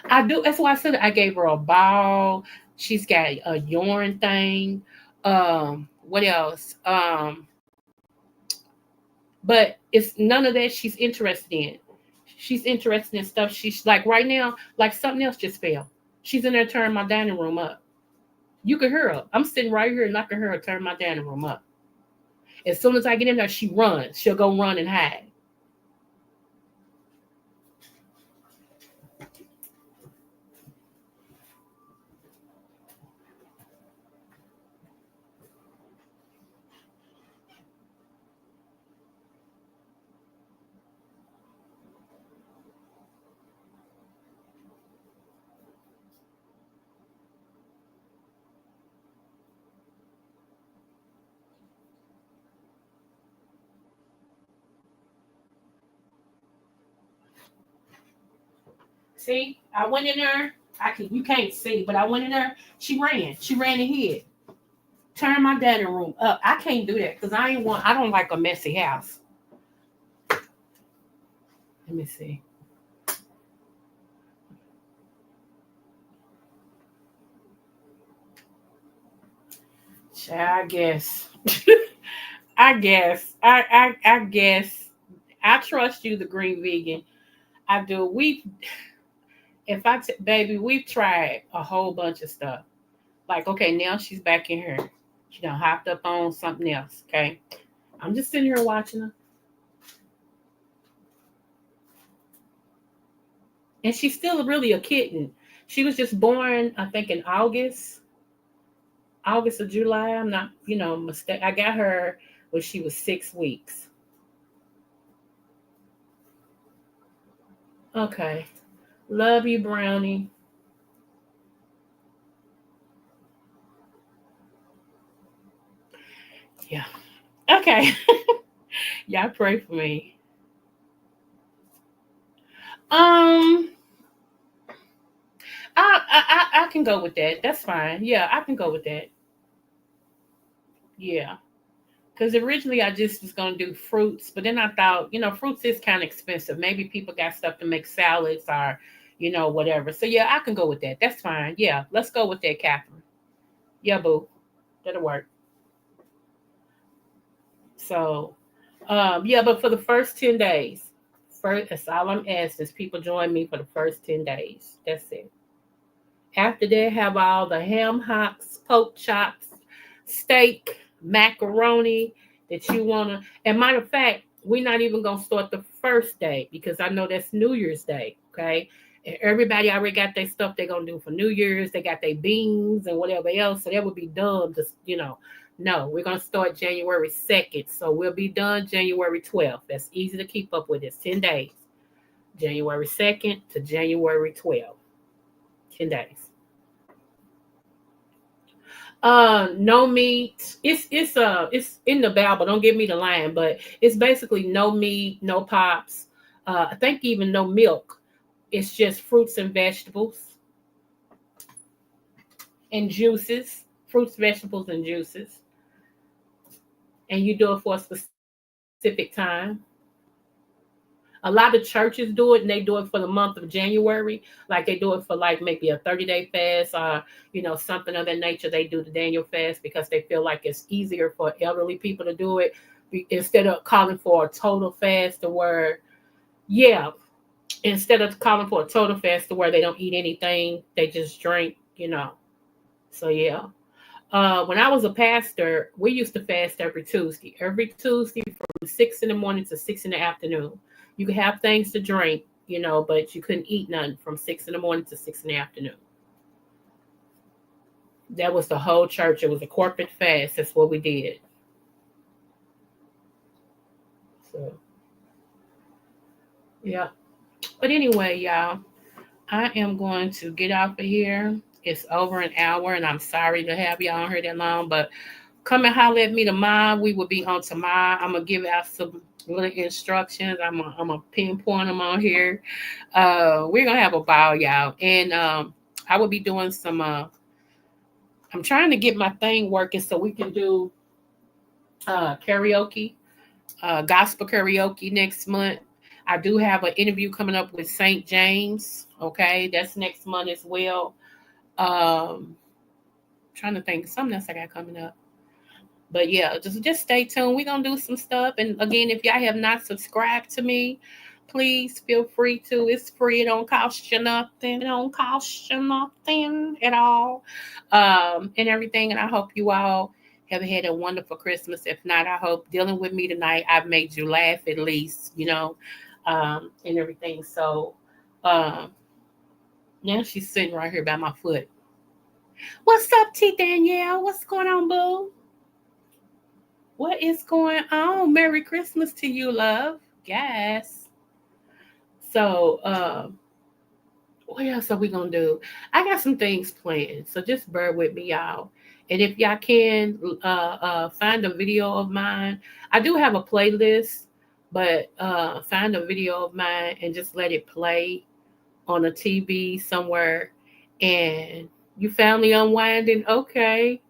[SPEAKER 2] I do. That's why I said I gave her a ball. She's got a yarn thing. What else? But it's none of that she's interested in. She's interested in stuff. She's like right now, like something else just fell. She's in there turning my dining room up. You can hear her. I'm sitting right here and I can hear her turn my dining room up. As soon as I get in there, she runs. She'll go run and hide. See, I went in there. You can't see, but I went in there. She ran ahead. Turn my dining room up. I can't do that because I don't like a messy house. Let me see. I guess. I guess. I trust you, the green vegan. I do. Baby, we've tried a whole bunch of stuff. Like, okay, now she's back in here. She done hopped up on something else. Okay. I'm just sitting here watching her. And she's still really a kitten. She was just born, I think, in August or July. I'm not, mistake. I got her when she was 6 weeks. Okay. Love you, Brownie. Yeah. Okay. Y'all pray for me. I can go with that. That's fine. Yeah, I can go with that. Yeah. Because originally I just was going to do fruits, but then I thought, fruits is kind of expensive. Maybe people got stuff to make salads or, whatever. So, yeah, I can go with that. That's fine. Yeah, let's go with that, Catherine. Yeah, boo. That'll work. So, but for the first 10 days, that's all I'm asking is people join me for the first 10 days. That's it. After that, have all the ham hocks, pork chops, steak, macaroni that you want to. And matter of fact, we're not even going to start the first day because I know that's New Year's Day, okay? And everybody already got their stuff they're going to do for New Year's. They got their beans and whatever else. So that would be dumb to, No, we're going to start January 2nd. So we'll be done January 12th. That's easy to keep up with. It's 10 days. January 2nd to January 12th. 10 days. No meat. It's in the Bible. Don't give me the line, but it's basically no meat, no pops. I think even no milk. It's just fruits and vegetables and juices. Fruits, vegetables, and juices. And you do it for a specific time. A lot of churches do it, and they do it for the month of January. Like they do it for like maybe a 30-day fast or, something of that nature. They do the Daniel fast because they feel like it's easier for elderly people to do it instead of calling for a total fast to where, yeah. instead of calling for a total fast to where they don't eat anything, they just drink, So yeah. When I was a pastor, we used to fast every Tuesday. Every Tuesday from 6 in the morning to 6 in the afternoon. You could have things to drink, but you couldn't eat none from 6 in the morning to 6 in the afternoon. That was the whole church. It was a corporate fast. That's what we did. So, yeah. But anyway, y'all, I am going to get off of here. It's over an hour, and I'm sorry to have y'all on here that long, but come and holler at me tomorrow. We will be on tomorrow. I'm going to give out some little instructions. I'm going to pinpoint them on here. We're going to have a ball, y'all. And I will be doing some, I'm trying to get my thing working so we can do karaoke, gospel karaoke next month. I do have an interview coming up with St. James. Okay, that's next month as well. Trying to think something else I got coming up. But yeah, just stay tuned. We're gonna do some stuff. And again, if y'all have not subscribed to me, please feel free to. It's free. It don't cost you nothing. It don't cost you nothing at all. And everything. And I hope you all have had a wonderful Christmas. If not, I hope dealing with me tonight, I've made you laugh at least, and everything. So now she's sitting right here by my foot. What's up, T. Danielle? What's going on, boo? What is going on? Merry Christmas to you, love. Yes. So, what else are we going to do? I got some things planned, so just bear with me, y'all. And if y'all can find a video of mine, I do have a playlist, but find a video of mine and just let it play on a TV somewhere. And you family unwinding, okay,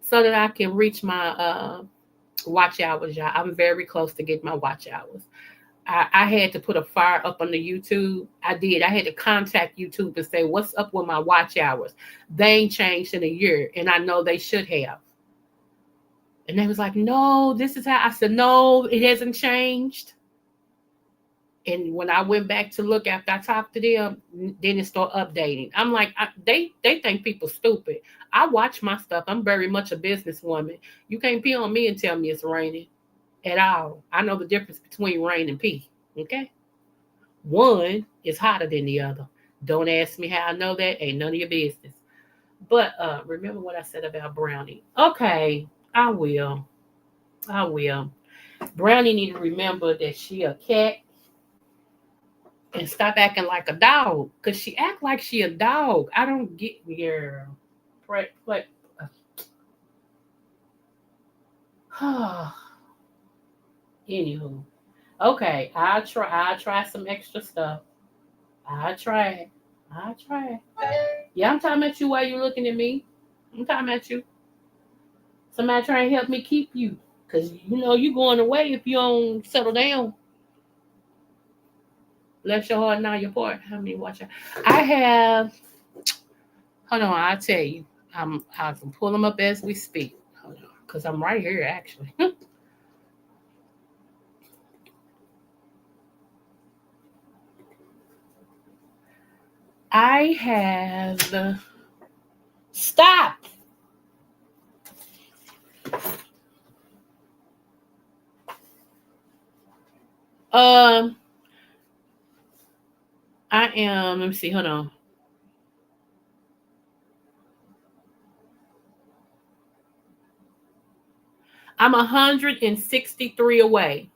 [SPEAKER 2] so that I can reach my watch hours, y'all. I'm very close to getting my watch hours. I had to put a fire up on the YouTube. I did. I had to contact YouTube and say, what's up with my watch hours? They ain't changed in a year, and I know they should have. And they was like, no, this is how. I said, no, it hasn't changed. And when I went back to look after I talked to them, then it started updating. I'm like, they think people stupid. I watch my stuff. I'm very much a businesswoman. You can't pee on me and tell me it's raining at all. I know the difference between rain and pee. Okay? One is hotter than the other. Don't ask me how I know that. Ain't none of your business. But remember what I said about Brownie. Okay, I will. Brownie need to remember that she a cat and stop acting like a dog, because she act like she a dog. I don't get your Anywho, okay, I'll try some extra stuff. I'll try it. Yeah, I'm talking about you while you're looking at me. I'm talking about you. Somebody trying to help me keep you, because you going away if you don't settle down. Left your heart, now your part. How many watch out? I have. Hold on, I'll tell you. I can pull them up as we speak. Hold on, because I'm right here actually. I have. Stop. I am. Let me see. Hold on. I'm 163 away.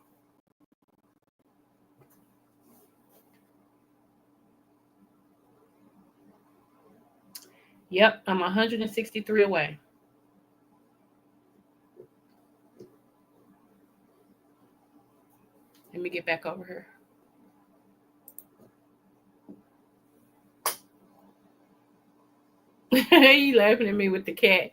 [SPEAKER 2] Yep, I'm 163 away. Let me get back over here. You laughing at me with the cat.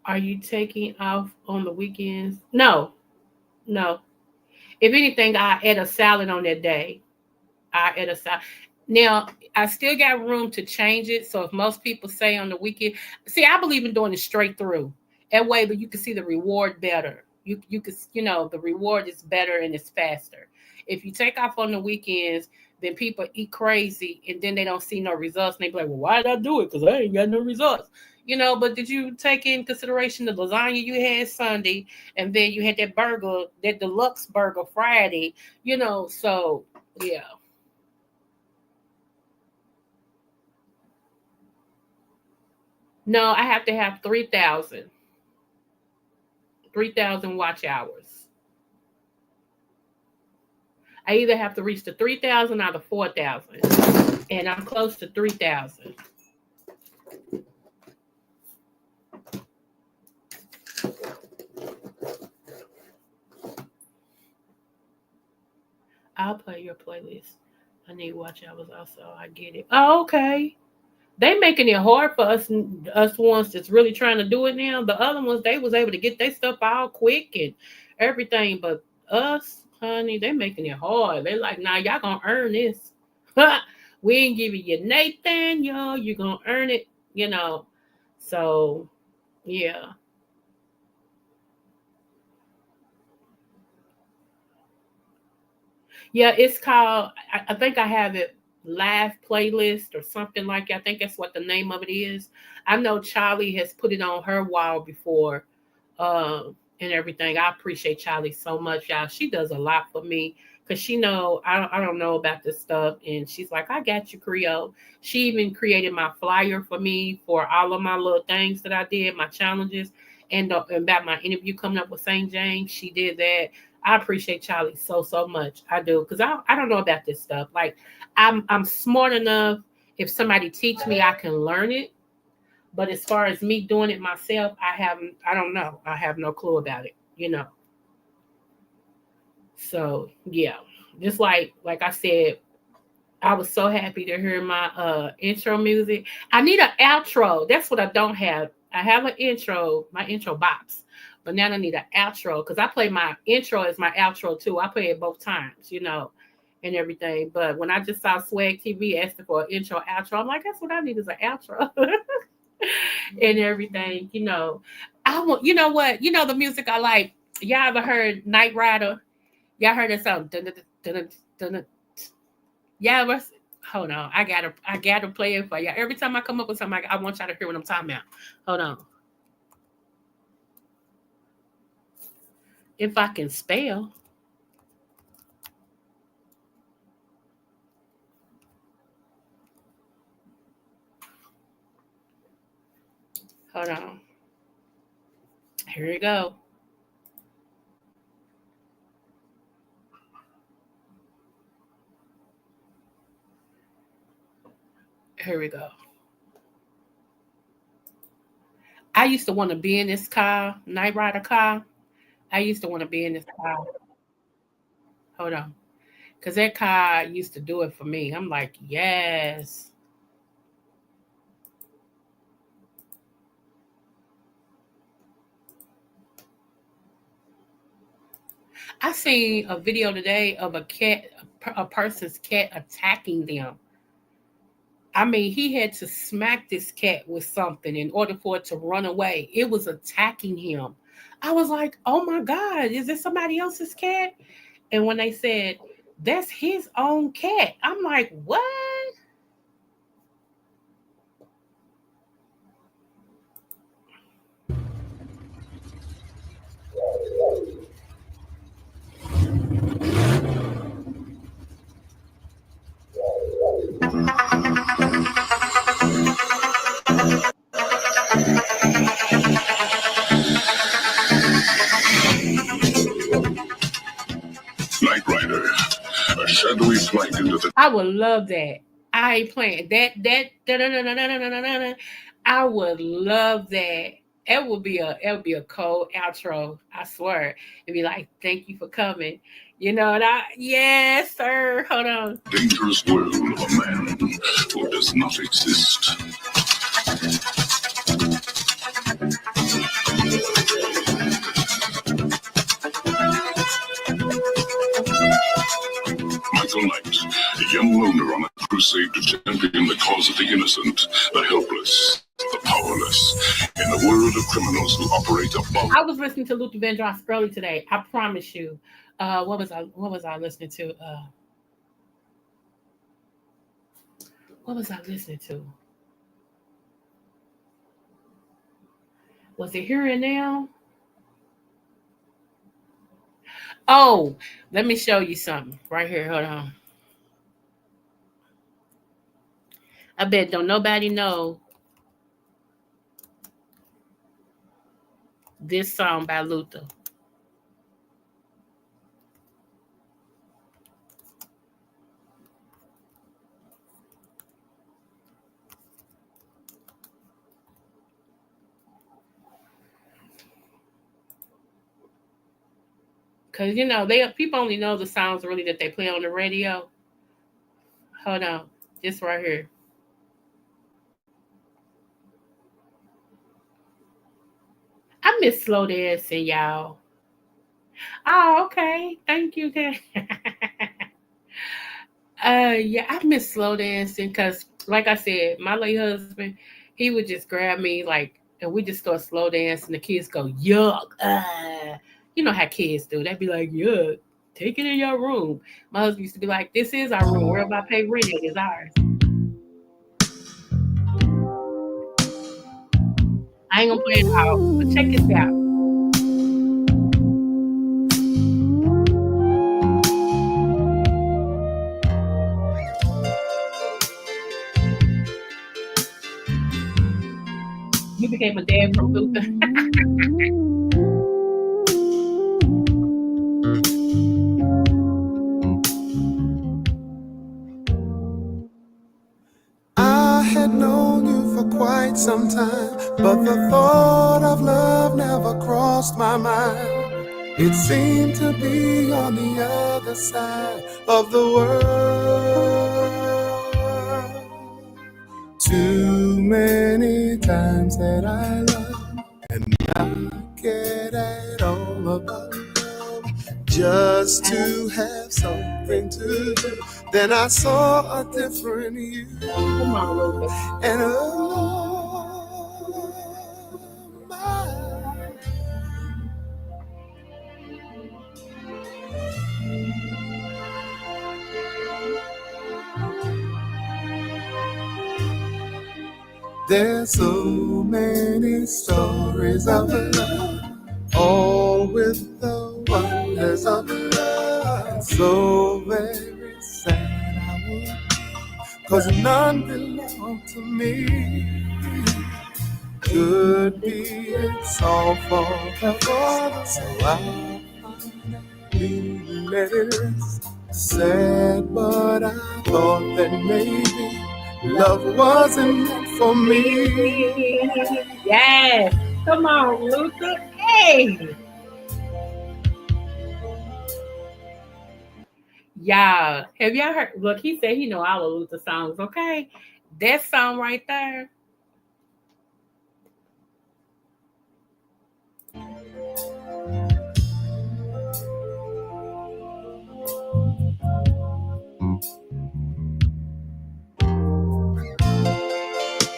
[SPEAKER 2] Are you taking off on the weekends? No. If anything, I add a salad on that day. Now, I still got room to change it. So if most people say on the weekend, see, I believe in doing it straight through. That way, but you can see the reward better. You could, the reward is better and it's faster. If you take off on the weekends, then people eat crazy and then they don't see no results. And they be like, well, why did I do it? Because I ain't got no results. But did you take in consideration the lasagna you had Sunday, and then you had that burger, that deluxe burger Friday, so yeah. No, I have to have 3,000 watch hours. I either have to reach the 3,000 or the 4,000, and I'm close to 3,000. I'll play your playlist. I need watch hours also. I get it. Oh, okay. They making it hard for us ones that's really trying to do it now. The other ones, they was able to get their stuff all quick and everything. But us, honey, they making it hard. They like, nah, y'all gonna earn this. We ain't giving you Nathan, yo. You're gonna earn it, So, yeah. Yeah, it's called, I think I have it, live playlist or something like that. I think that's what the name of it is. I know Charlie has put it on her wall before and everything. I appreciate Charlie so much, y'all. She does a lot for me because she know I don't know about this stuff. And she's like, I got you, Creole. She even created my flyer for me for all of my little things that I did, my challenges, and about my interview coming up with St. James. She did that. I appreciate Charlie so much. I do, because I don't know about this stuff. Like I'm smart enough. If somebody teach me, I can learn it. But as far as me doing it myself, I don't know. I have no clue about it, So yeah, just like I said, I was so happy to hear my intro music. I need an outro. That's what I don't have. I have an intro, my intro bops. But now I need an outro because I play my intro as my outro too. I play it both times, and everything. But when I just saw Swag TV asking for an intro, outro, I'm like, that's what I need is an outro and everything, I want, what? The music I like. Y'all ever heard Night Rider? Y'all heard that song? Y'all ever? Hold on. I gotta play it for y'all. Every time I come up with something, I want y'all to hear what I'm talking about. Hold on. If I can spell. Hold on. Here we go. Here we go. I used to want to be in this car, Night Rider car. I used to want to be in this car. Hold on. Because that car used to do it for me. I'm like, yes. I seen a video today of a person's cat attacking them. I mean, he had to smack this cat with something in order for it to run away. It was attacking him. I was like, oh my God, is this somebody else's cat? And when they said, that's his own cat, I'm like, what?
[SPEAKER 13] Night Rider, a shadowy flight into the...
[SPEAKER 2] I would love that. I ain't playing that. I would love that. It would be a cold outro. I swear. It'd be like, thank you for coming. And yes, sir. Hold on.
[SPEAKER 13] Dangerous world of a man who does not exist. Michael Knight, a young loner on a crusade to champion the cause of the innocent, the helpless, the powerless, in a world of criminals who operate
[SPEAKER 2] I was listening to Luther Vandross early today. I promise you. What was I listening to? What was I listening to? Was it Here and Now? Oh, let me show you something right here. Hold on. I bet don't nobody know this song by Luther. Cause people only know the songs really that they play on the radio. Hold on, this right here. I miss slow dancing, y'all. Oh, okay. Thank you. Yeah, I miss slow dancing because, like I said, my late husband, he would just grab me and we just start slow dancing. The kids go, yuck. You know how kids do. They'd be like, yuck, take it in your room. My husband used to be like, this is our room. Wherever I pay rent, it is ours. I ain't gonna play it out, but check this out. You became a dad from Luther.
[SPEAKER 12] I had known you for quite some time, but the thought of love never crossed my mind. It seemed to be on the other side of the world. Too many times that I loved and not get at all about love, just to have something to do. Then I saw a different you.
[SPEAKER 2] Come on, Luther.
[SPEAKER 12] And there's so many stories of love, all with the wonders of love. So very sad I would be, 'cause none belong to me. Could be it's all for the Father, so I finally let it rest. Sad, but I thought that maybe love wasn't meant for me.
[SPEAKER 2] Yes. Come on, Luther. Hey. Y'all, have y'all heard? Look, he said he know all of Luther songs, okay? That song right there.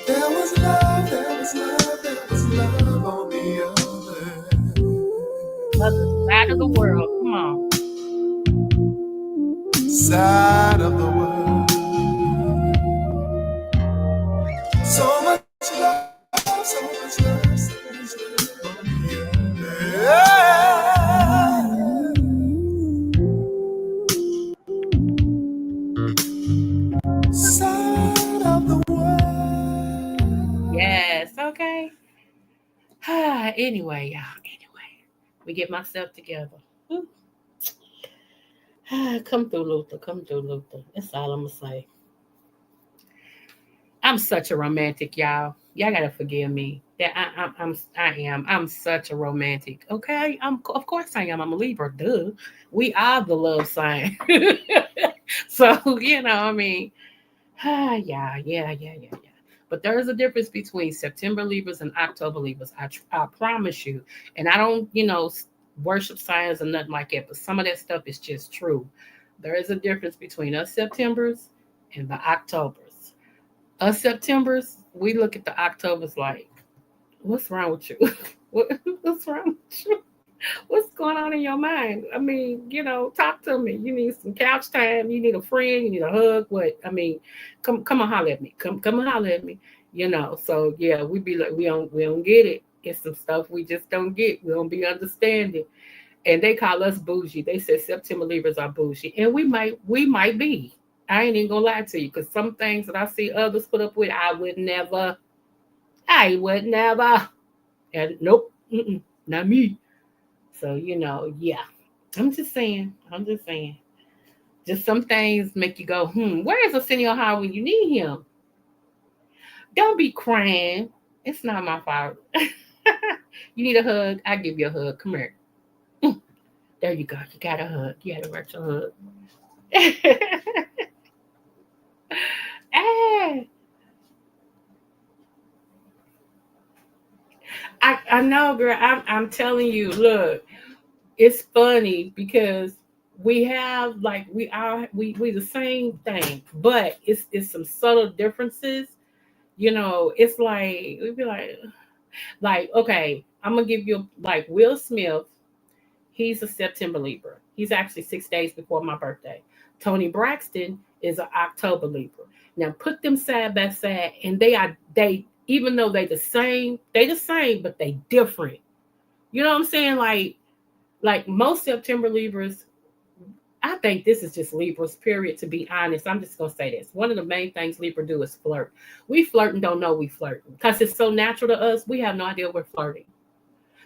[SPEAKER 12] There was love, there was love, there was love on the
[SPEAKER 2] other side of the world. Come on.
[SPEAKER 12] Side of the world. So much love, so much love, so much love on the other side of the world.
[SPEAKER 2] Yes, okay. Anyway, y'all. Anyway, we get myself together. Come through, Luther. Come through, Luther. That's all I'm gonna say. I'm such a romantic, y'all. Y'all gotta forgive me. That I'm such a romantic. Okay, of course I am. I'm a Libra. Duh. We are the love sign. So I mean, yeah. But there is a difference between September Libras and October Libras. I promise you. And I don't, worship signs or nothing like that. But some of that stuff is just true. There is a difference between us Septembers and the Octobers. Us Septembers, we look at the Octobers like, what's wrong with you? What's wrong with you? What's going on in your mind? I mean, talk to me. You need some couch time. You need a friend. You need a hug. What? I mean, come on, holler at me. Come and holler at me. So yeah, we be like, we don't get it. It's some stuff we just don't get. We don't be understanding. And they call us bougie. They say September Libras are bougie, and we might be. I ain't even gonna lie to you, because some things that I see others put up with, I would never. And nope, not me. So yeah. I'm just saying. Just some things make you go, where is Arsenio Hall when you need him? Don't be crying. It's not my fault. You need a hug? I give you a hug. Come here. There you go. You got a hug. You had a virtual hug. Ah, I know, girl. I'm telling you. Look, it's funny because we have like we the same thing, but it's some subtle differences. It's like we'd be like, okay, I'm gonna give you like Will Smith. He's a September Libra. He's actually 6 days before my birthday. Tony Braxton is an October Libra. Now put them side by side, and they even though they the same, but they different. You know what I'm saying? Like most September Libras, I think this is just Libras, period, to be honest. I'm just going to say this. One of the main things Libra do is flirt. We flirt and don't know we flirting because it's so natural to us. We have no idea we're flirting.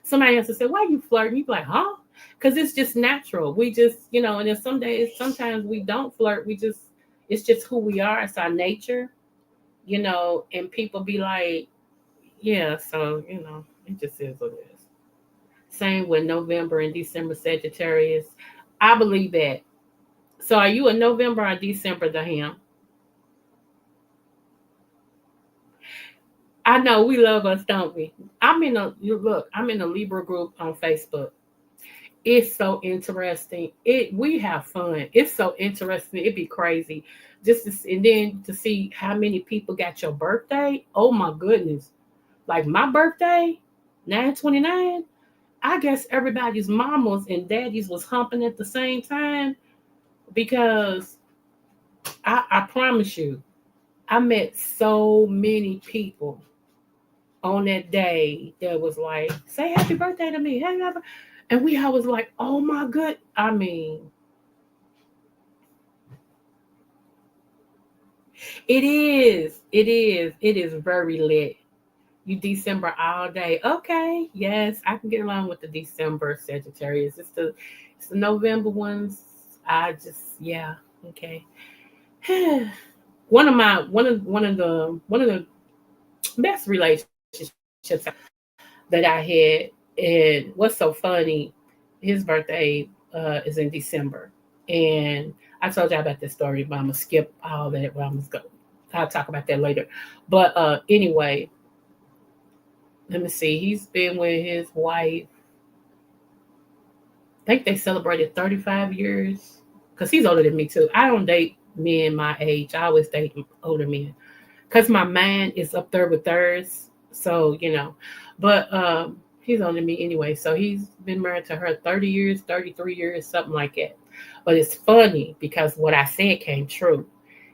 [SPEAKER 2] Somebody has to say, why are you flirting? You be like, huh? Because it's just natural. We just, and then sometimes we don't flirt. It's just who we are. It's our nature, and people be like, yeah, so, it just is what it is. Same with November and December Sagittarius. I believe that. So are you a November or December to him? I know we love us, don't we? I'm in a Libra group on Facebook. It's so interesting. We have fun. It's so interesting. It'd be crazy. And then to see how many people got your birthday. Oh my goodness. Like my birthday, 9/29. I guess everybody's mamas and daddies was humping at the same time, because I promise you, I met so many people on that day that was like, say happy birthday to me. And we all was like, oh my good. I mean, it is very lit. You December all day. Okay, yes, I can get along with the December Sagittarius. It's the November ones. Yeah, okay. one of the best relationships that I had, and what's so funny, his birthday is in December, and I told y'all about this story, but I'm gonna skip all that. I'll talk about that later. But anyway, let me see. He's been with his wife. I think they celebrated 35 years, because he's older than me too. I don't date men my age. I always date older men because my mind is up there with theirs. So, but he's older than me anyway. So he's been married to her 30 years, 33 years, something like that. But it's funny because what I said came true.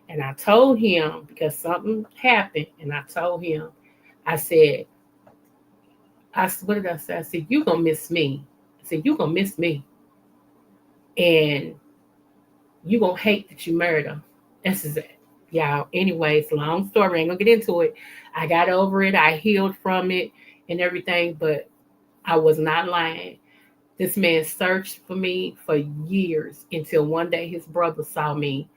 [SPEAKER 2] And I told him, because something happened, and I told him, I said, what did I say? I said, you going to miss me. I said, you going to miss me. And you going to hate that you married him. This is it. Y'all, anyways, long story. I ain't going to get into it. I got over it. I healed from it and everything, but I was not lying. This man searched for me for years until one day his brother saw me.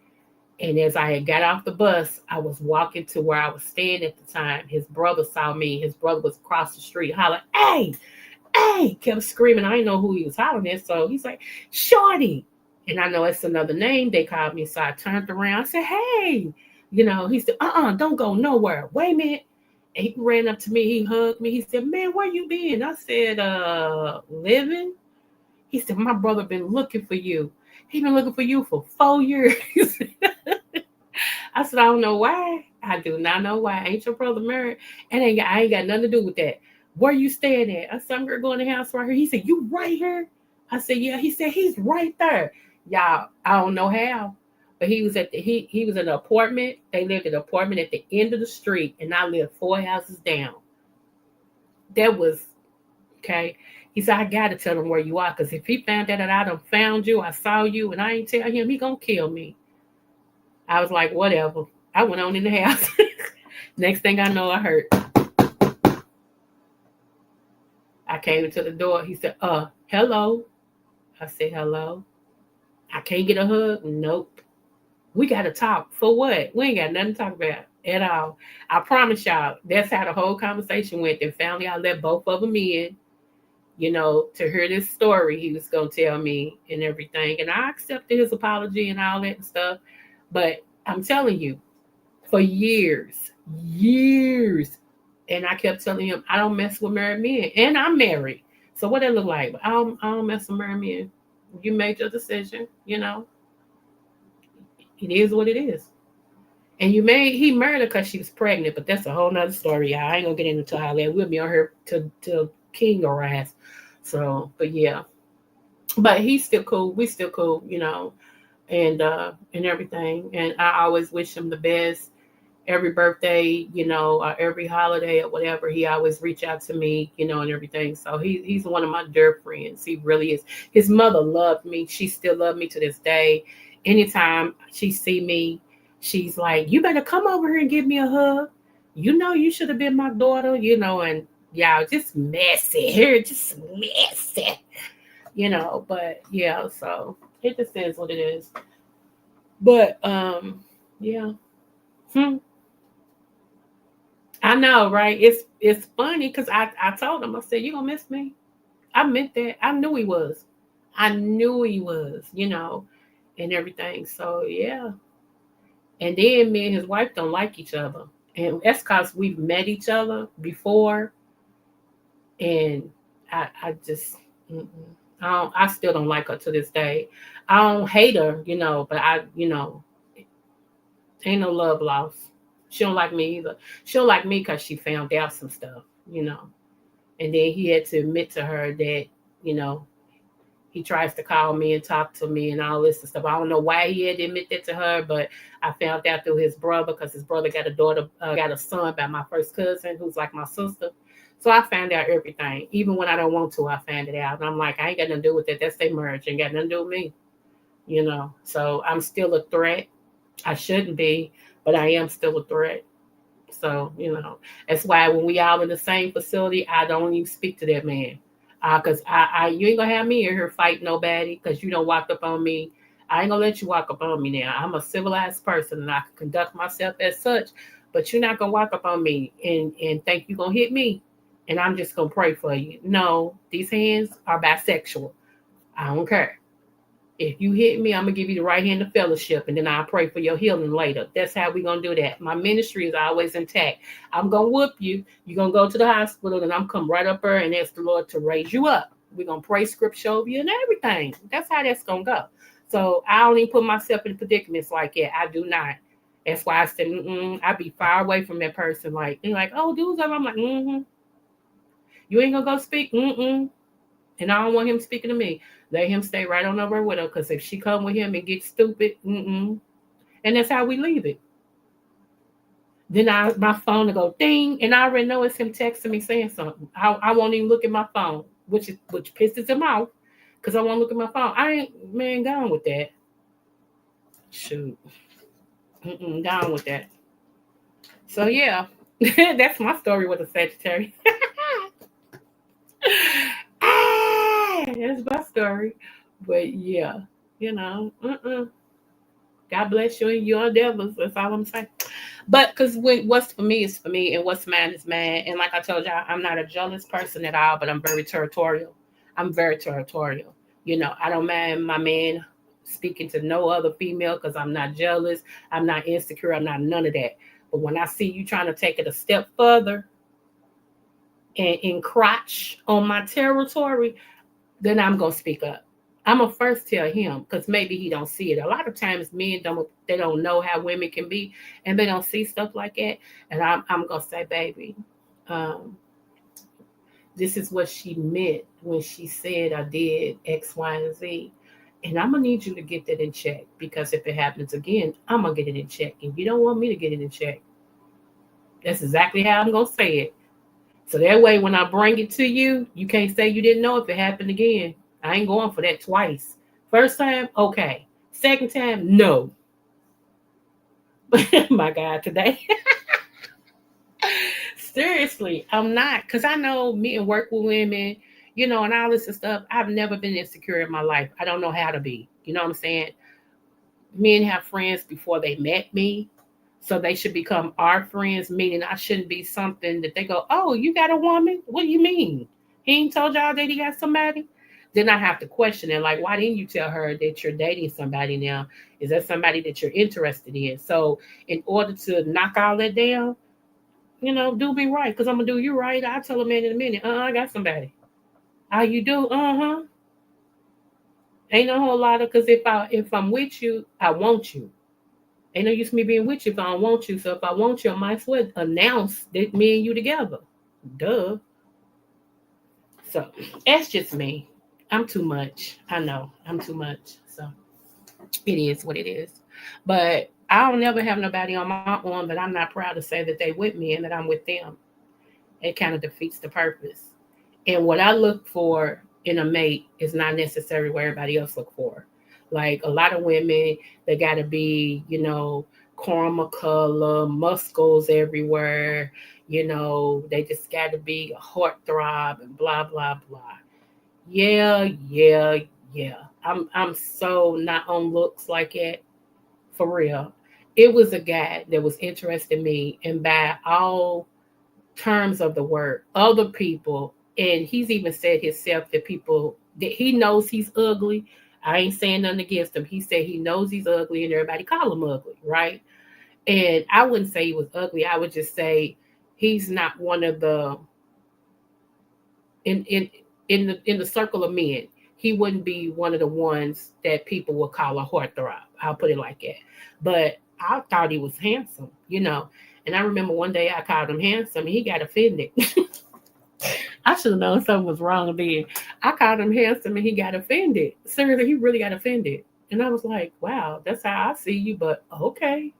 [SPEAKER 2] And as I had got off the bus, I was walking to where I was staying at the time. His brother saw me. His brother was across the street hollering, hey, hey, kept screaming. I didn't know who he was hollering at. So he's like, Shorty. And I know it's another name they called me. So I turned around. I said, hey. He said, don't go nowhere. Wait a minute. And he ran up to me. He hugged me. He said, man, where you been? I said, living. He said, my brother been looking for you. He been looking for you for 4 years. I said, I don't know why. I do not know why. Ain't your brother married? And I ain't got nothing to do with that. where you staying at? I said, I'm gonna go in the house right here. He said, you right here? I said, yeah. He said, he's right there. Y'all, I don't know how, but he was at the he was in an apartment. They lived in an apartment at the end of the street, and I lived 4 houses down. That was okay. He said, I gotta tell him where you are, because if he found out that I done found you, I saw you, and I ain't tell him, he gonna kill me. I was like, whatever. I went on in the house. Next thing I know, I heard. I came into the door. He said, hello. I said, hello. I can't get a hug? Nope. We got to talk. For what? We ain't got nothing to talk about at all. I promise y'all, that's how the whole conversation went. And finally, I let both of them in, to hear this story he was going to tell me and everything. And I accepted his apology and all that and stuff. But I'm telling you, for years, and I kept telling him, I don't mess with married men. And I'm married. So what it look like? I don't mess with married men. You made your decision, It is what it is. And he married her because she was pregnant, but that's a whole nother story, y'all. I ain't gonna get into all that. We'll be on here till King arrives. So, but yeah. But he's still cool. We still cool, and everything. And I always wish him the best. Every birthday, or every holiday or whatever, he always reach out to me, and everything. So he's one of my dear friends. He really is. His mother loved me. She still loves me to this day. Anytime she see me, she's like, you better come over here and give me a hug. You should have been my daughter, and y'all just messy here, just messy, but yeah, so it just is what it is. But yeah. I know, right? It's funny because I told him, I said, you gonna miss me? I meant that. I knew he was, and everything. So yeah. And then me and his wife don't like each other. And that's because we've met each other before. And I just I still don't like her to this day. I don't hate her, but ain't no love lost. She don't like me either. She don't like me because she found out some stuff, And then he had to admit to her that, he tries to call me and talk to me and all this and stuff. I don't know why he had to admit that to her, but I found out through his brother, because his brother got a son by my first cousin, who's like my sister. So I found out everything. Even when I don't want to, I found it out. And I'm like, I ain't got nothing to do with that. That's their marriage. Ain't got nothing to do with me, So I'm still a threat. I shouldn't be, but I am still a threat. So, that's why when we all in the same facility, I don't even speak to that man. Because you ain't going to have me in here fighting nobody because you don't walk up on me. I ain't going to let you walk up on me now. I'm a civilized person and I can conduct myself as such, but you're not going to walk up on me and think you're going to hit me and I'm just going to pray for you. No, these hands are bisexual. I don't care. If you hit me, I'm going to give you the right hand of fellowship, and then I'll pray for your healing later. That's how we're going to do that. My ministry is always intact. I'm going to whoop you. You're going to go to the hospital, and I'm come right up there and ask the Lord to raise you up. We're going to pray scripture over you and everything. That's how that's going to go. So I don't even put myself in predicaments like that. I do not. That's why I said, I be far away from that person. Like, they're like, oh, dude's up. I'm like, You ain't going to go speak? And I don't want him speaking to me. Let him stay right on over with her, because if she come with him and get stupid, and that's how we leave it. Then my phone will go ding, and I already know it's him texting me saying something. I won't even look at my phone, which pisses him off, because I won't look at my phone. I ain't gone with that. Shoot, gone with that. So yeah, that's my story with a Sagittarius. That's my story. But yeah, God bless you and your devils. That's all I'm saying. But because what's for me is for me, and what's mine is mine. And like I told y'all, I'm not a jealous person at all, but I'm very territorial. I don't mind my man speaking to no other female because I'm not jealous. I'm not insecure. I'm not none of that. But when I see you trying to take it a step further and encroach on my territory, then I'm going to speak up. I'm going to first tell him, because maybe he don't see it. A lot of times men don't know how women can be, and they don't see stuff like that. And I'm going to say, baby, this is what she meant when she said I did X, Y, and Z. And I'm going to need you to get that in check, because if it happens again, I'm going to get it in check. And you don't want me to get it in check. That's exactly how I'm going to say it. So that way, when I bring it to you, you can't say you didn't know if it happened again. I ain't going for that twice. First time, okay. Second time, no. My God, today. Seriously, I'm not. Because I know me and work with women, you know, and all this stuff. I've never been insecure in my life. I don't know how to be. You know what I'm saying? Men have friends before they met me. So they should become our friends, meaning I shouldn't be something that they go, oh, you got a woman? What do you mean? He ain't told y'all that he got somebody? Then I have to question it. Like, why didn't you tell her that you're dating somebody now? Is that somebody that you're interested in? So in order to knock all that down, you know, do me right, because I'm going to do you right. I'll tell a man in a minute, I got somebody. How you do? Ain't no whole lot of, because if I'm with you, I want you. Ain't no use me being with you if I don't want you. So if I want you, I might as well announce that me and you together. Duh. So that's just me. I'm too much. I know I'm too much. So it is what it is. But I'll never have nobody on my arm that I'm not proud to say that they with me and that I'm with them. It kind of defeats the purpose. And what I look for in a mate is not necessarily what everybody else look for. Like a lot of women, they got to be, you know, caramel color, muscles everywhere. You know, they just got to be a heartthrob and blah, blah, blah. Yeah. I'm so not on looks like it. For real. It was a guy that was interested in me, and by all terms of the word, other people, and he's even said himself that people that he knows he's ugly. I ain't saying nothing against him. He said he knows he's ugly and everybody call him ugly, right? And I wouldn't say he was ugly. I would just say he's not one of the in the circle of men. He wouldn't be one of the ones that people would call a heartthrob. I'll put it like that. But I thought he was handsome, you know. And I remember one day I called him handsome and he got offended. I should have known something was wrong then. I called him handsome and he got offended. Seriously, he really got offended. And I was like, wow, that's how I see you, but okay.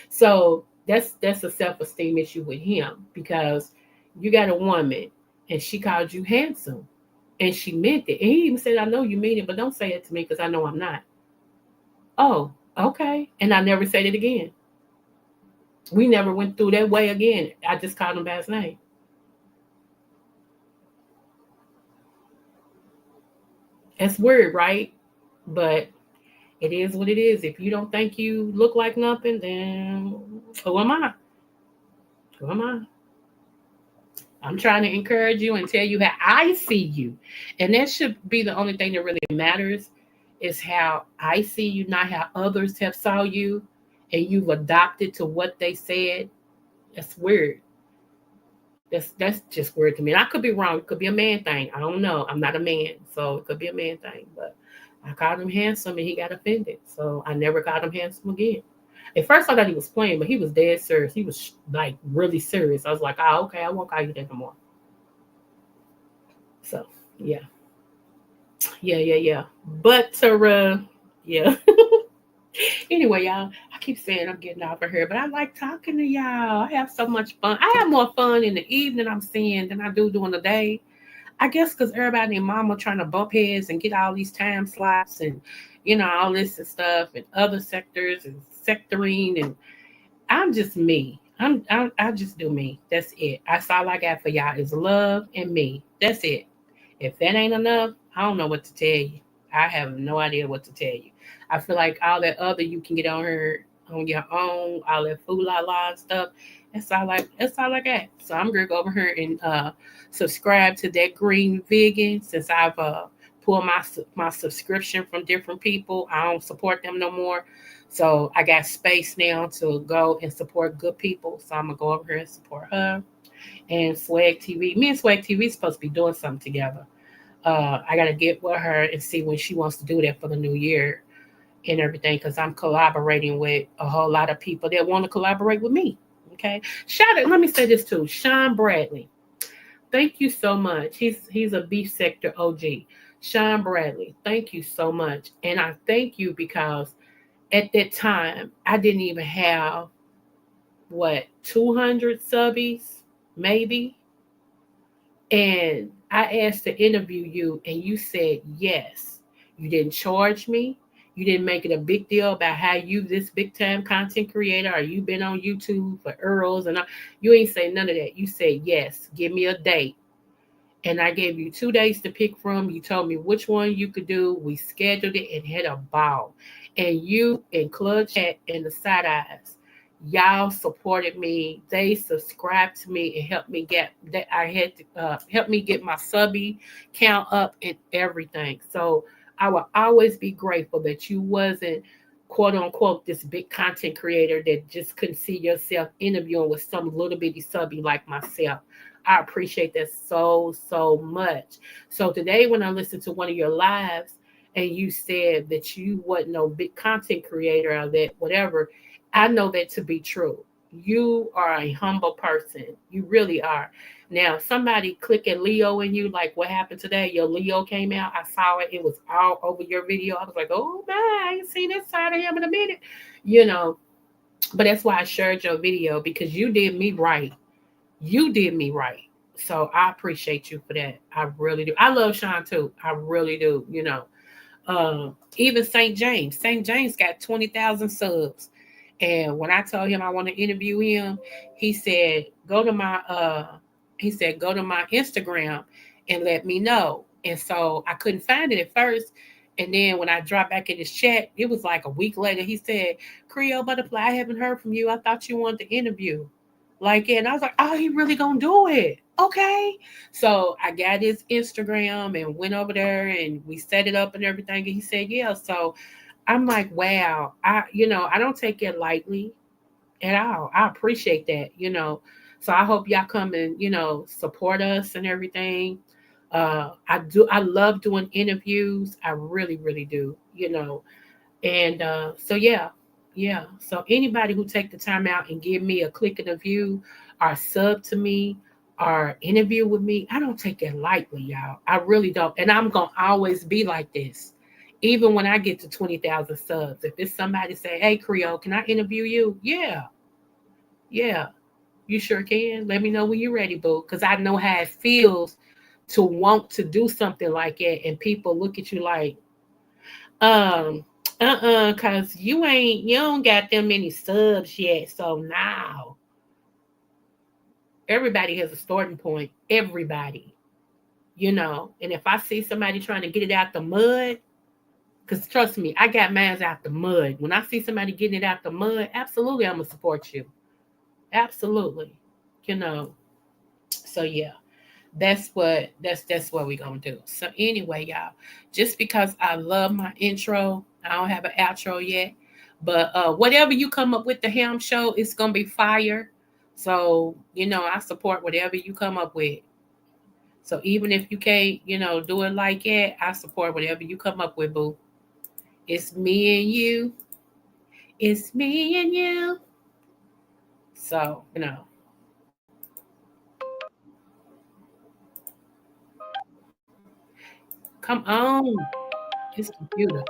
[SPEAKER 2] So that's a self-esteem issue with him, because you got a woman and she called you handsome and she meant it. And he even said, I know you mean it, but don't say it to me because I know I'm not. Oh, okay. And I never said it again. We never went through that way again. I just called him by his name. It's weird, right? But it is what it is. If you don't think you look like nothing, then who am I? Who am I? I'm trying to encourage you and tell you how I see you. And that should be the only thing that really matters, is how I see you, not how others have saw you and you've adopted to what they said. That's weird. That's just weird to me. And I could be wrong. It could be a man thing. I don't know. I'm not a man, so it could be a man thing. But I called him handsome and he got offended. So I never called him handsome again. At first I thought he was playing, but he was dead serious. He was like really serious. I was like, oh, okay, I won't call you that no more. So yeah. But yeah. Anyway, y'all, I keep saying I'm getting off of here, but I like talking to y'all. I have so much fun. I have more fun in the evening I'm seeing than I do during the day. I guess because everybody and mama trying to bump heads and get all these time slots and, you know, all this and stuff and other sectors and sectoring. And I'm just me. I just do me. That's it. That's all I got for y'all is love and me. That's it. If that ain't enough, I don't know what to tell you. I have no idea what to tell you. I feel like all that other you can get on here on your own, all that fool la la and stuff. That's all I got. So I'm gonna go over here and subscribe to that green vegan, since I've pulled my subscription from different people. I don't support them no more. So I got space now to go and support good people. So I'm gonna go over here and support her and Swag TV. Me and Swag TV is supposed to be doing something together. I gotta get with her and see when she wants to do that for the new year and everything, because I'm collaborating with a whole lot of people that want to collaborate with me. Okay. Shout out, let me say this too. Sean Bradley. thank you so much. He's a beef sector OG. Sean Bradley, thank you so much. And I thank you because at that time I didn't even have 200 subbies, maybe. And I asked to interview you, and you said yes. You didn't charge me. You didn't make it a big deal about how you this big time content creator or you been on YouTube for Earls and all. You ain't say none of that. You said yes. Give me a date. And I gave you 2 days to pick from. You told me which one you could do. We scheduled it and had a ball. And you and Club Chat and the Side Eyes, y'all supported me. They subscribed to me and helped me get that. I had to help me get my subby count up and everything. So I will always be grateful that you wasn't quote unquote this big content creator that just couldn't see yourself interviewing with some little bitty subby like myself. I appreciate that so much. So today when I listened to one of your lives and you said that you wasn't no big content creator or that whatever, I know that to be true. You are a humble person. You really are. Now, somebody clicking Leo in you, like what happened today, your Leo came out. I saw it. It was all over your video. I was like, oh my, I ain't seen this side of him in a minute. You know, but that's why I shared your video because you did me right. You did me right. So I appreciate you for that. I really do. I love Sean too. I really do, you know. Even St. James. St. James got 20,000 subs. And when I told him I want to interview him, he said, go to my Instagram and let me know. And so I couldn't find it at first. And then when I dropped back in his chat, it was like a week later. He said, Creole Butterfly, I haven't heard from you. I thought you wanted to interview. Like, and I was like, oh, he really gonna do it. Okay. So I got his Instagram and went over there and we set it up and everything. And he said, yeah. So I'm like, wow, I don't take it lightly at all. I appreciate that, you know. So I hope y'all come and, you know, support us and everything. I love doing interviews. I really, really do, you know. And so yeah. So anybody who take the time out and give me a click and a view or sub to me or interview with me, I don't take it lightly, y'all. I really don't. And I'm going to always be like this. Even when I get to 20,000 subs, if it's somebody say, hey, Creole, can I interview you? Yeah, you sure can. Let me know when you're ready, boo. Because I know how it feels to want to do something like that. And people look at you like, because you don't got them many subs yet. So now everybody has a starting point. Everybody, you know. And if I see somebody trying to get it out the mud, because trust me, I got mine out the mud. When I see somebody getting it out the mud, absolutely, I'm going to support you. Absolutely. You know. So, yeah, that's what we're going to do. So, anyway, y'all, just because I love my intro, I don't have an outro yet. But whatever you come up with the Ham Show, it's going to be fire. So, you know, I support whatever you come up with. So, even if you can't, you know, do it like that, I support whatever you come up with, boo. It's me and you. It's me and you. So, you know. Come on. This computer.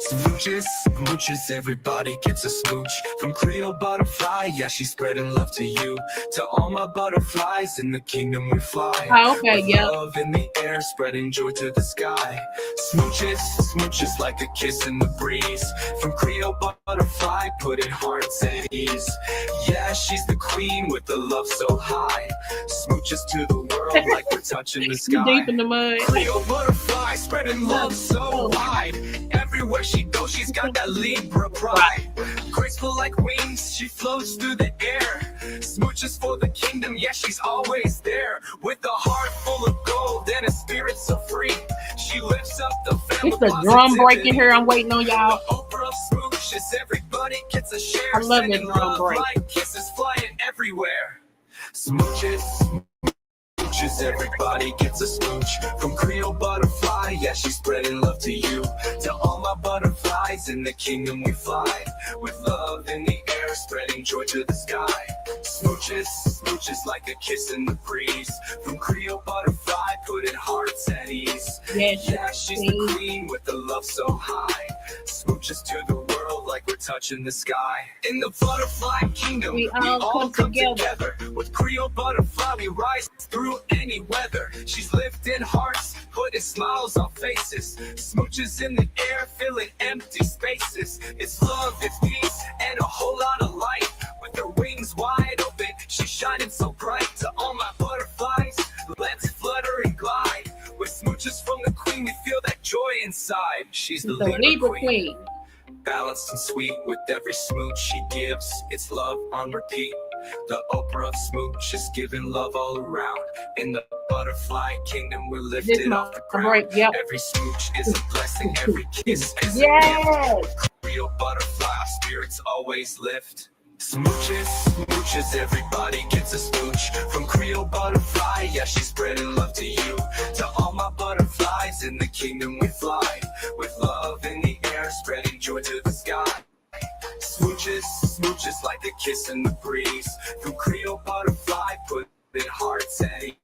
[SPEAKER 1] Smooches, smooches, everybody gets a smooch. From Creole Butterfly, yeah, she's spreading love to you. To all my butterflies in the kingdom we fly.
[SPEAKER 2] Oh, okay,
[SPEAKER 1] with
[SPEAKER 2] yeah.
[SPEAKER 1] love in the air, spreading joy to the sky. Smooches, smooches like a kiss in the breeze. From Creole Butterfly, putting hearts at ease. Yeah, she's the queen with the love so high. Smooches to the world like we're touching the sky.
[SPEAKER 2] Deep in the mud.
[SPEAKER 1] Creole Butterfly, spreading love so wide. Everywhere she goes, she's got that Libra pride. Graceful like wings, she floats through the air. Smooches for the kingdom, yeah, she's always there. With a heart full of gold and a spirit so free. She lifts up the family.
[SPEAKER 2] It's a drum break in here. I'm waiting on y'all.
[SPEAKER 1] Oprah of smooches, everybody gets a share.
[SPEAKER 2] I love that drum break.
[SPEAKER 1] Like kisses flying everywhere. Smooches. Smooches, everybody gets a smooch. From Creole Butterfly, yeah, she's spreading love to you. To all my butterflies in the kingdom we fly. With love in the air, spreading joy to the sky. Smooches, smooches like a kiss in the breeze. From Creole butterfly, putting hearts at ease. Yeah, she's the queen with the love so high. Smooches to the world like we're touching the sky. In the butterfly kingdom, we all come together. With Creole butterfly, we rise through any weather. She's lifting hearts, putting smiles on faces. Smooches in the air, filling empty spaces. It's love, it's peace, and a whole lot of light. With her wings wide open, she's shining so bright. To all my butterflies, let's flutter and glide. With smooches from the queen, we feel that joy inside. She's the Libra queen. Balanced and sweet with every smooch she gives. It's love on repeat. The Oprah of smooch is giving love all around. In the butterfly kingdom, we're lifted off the ground. Every smooch is a blessing. Every kiss is a gift. Creole butterfly, spirits always lift. Smooches, smooches, everybody gets a smooch. From Creole butterfly, yeah, she's spreading love to you. To all my butterflies, in the kingdom we fly. With love in the air, spreading joy to the sky. Smooches, smooches like a kiss in the breeze. From Creole butterfly, putting hearts at ease.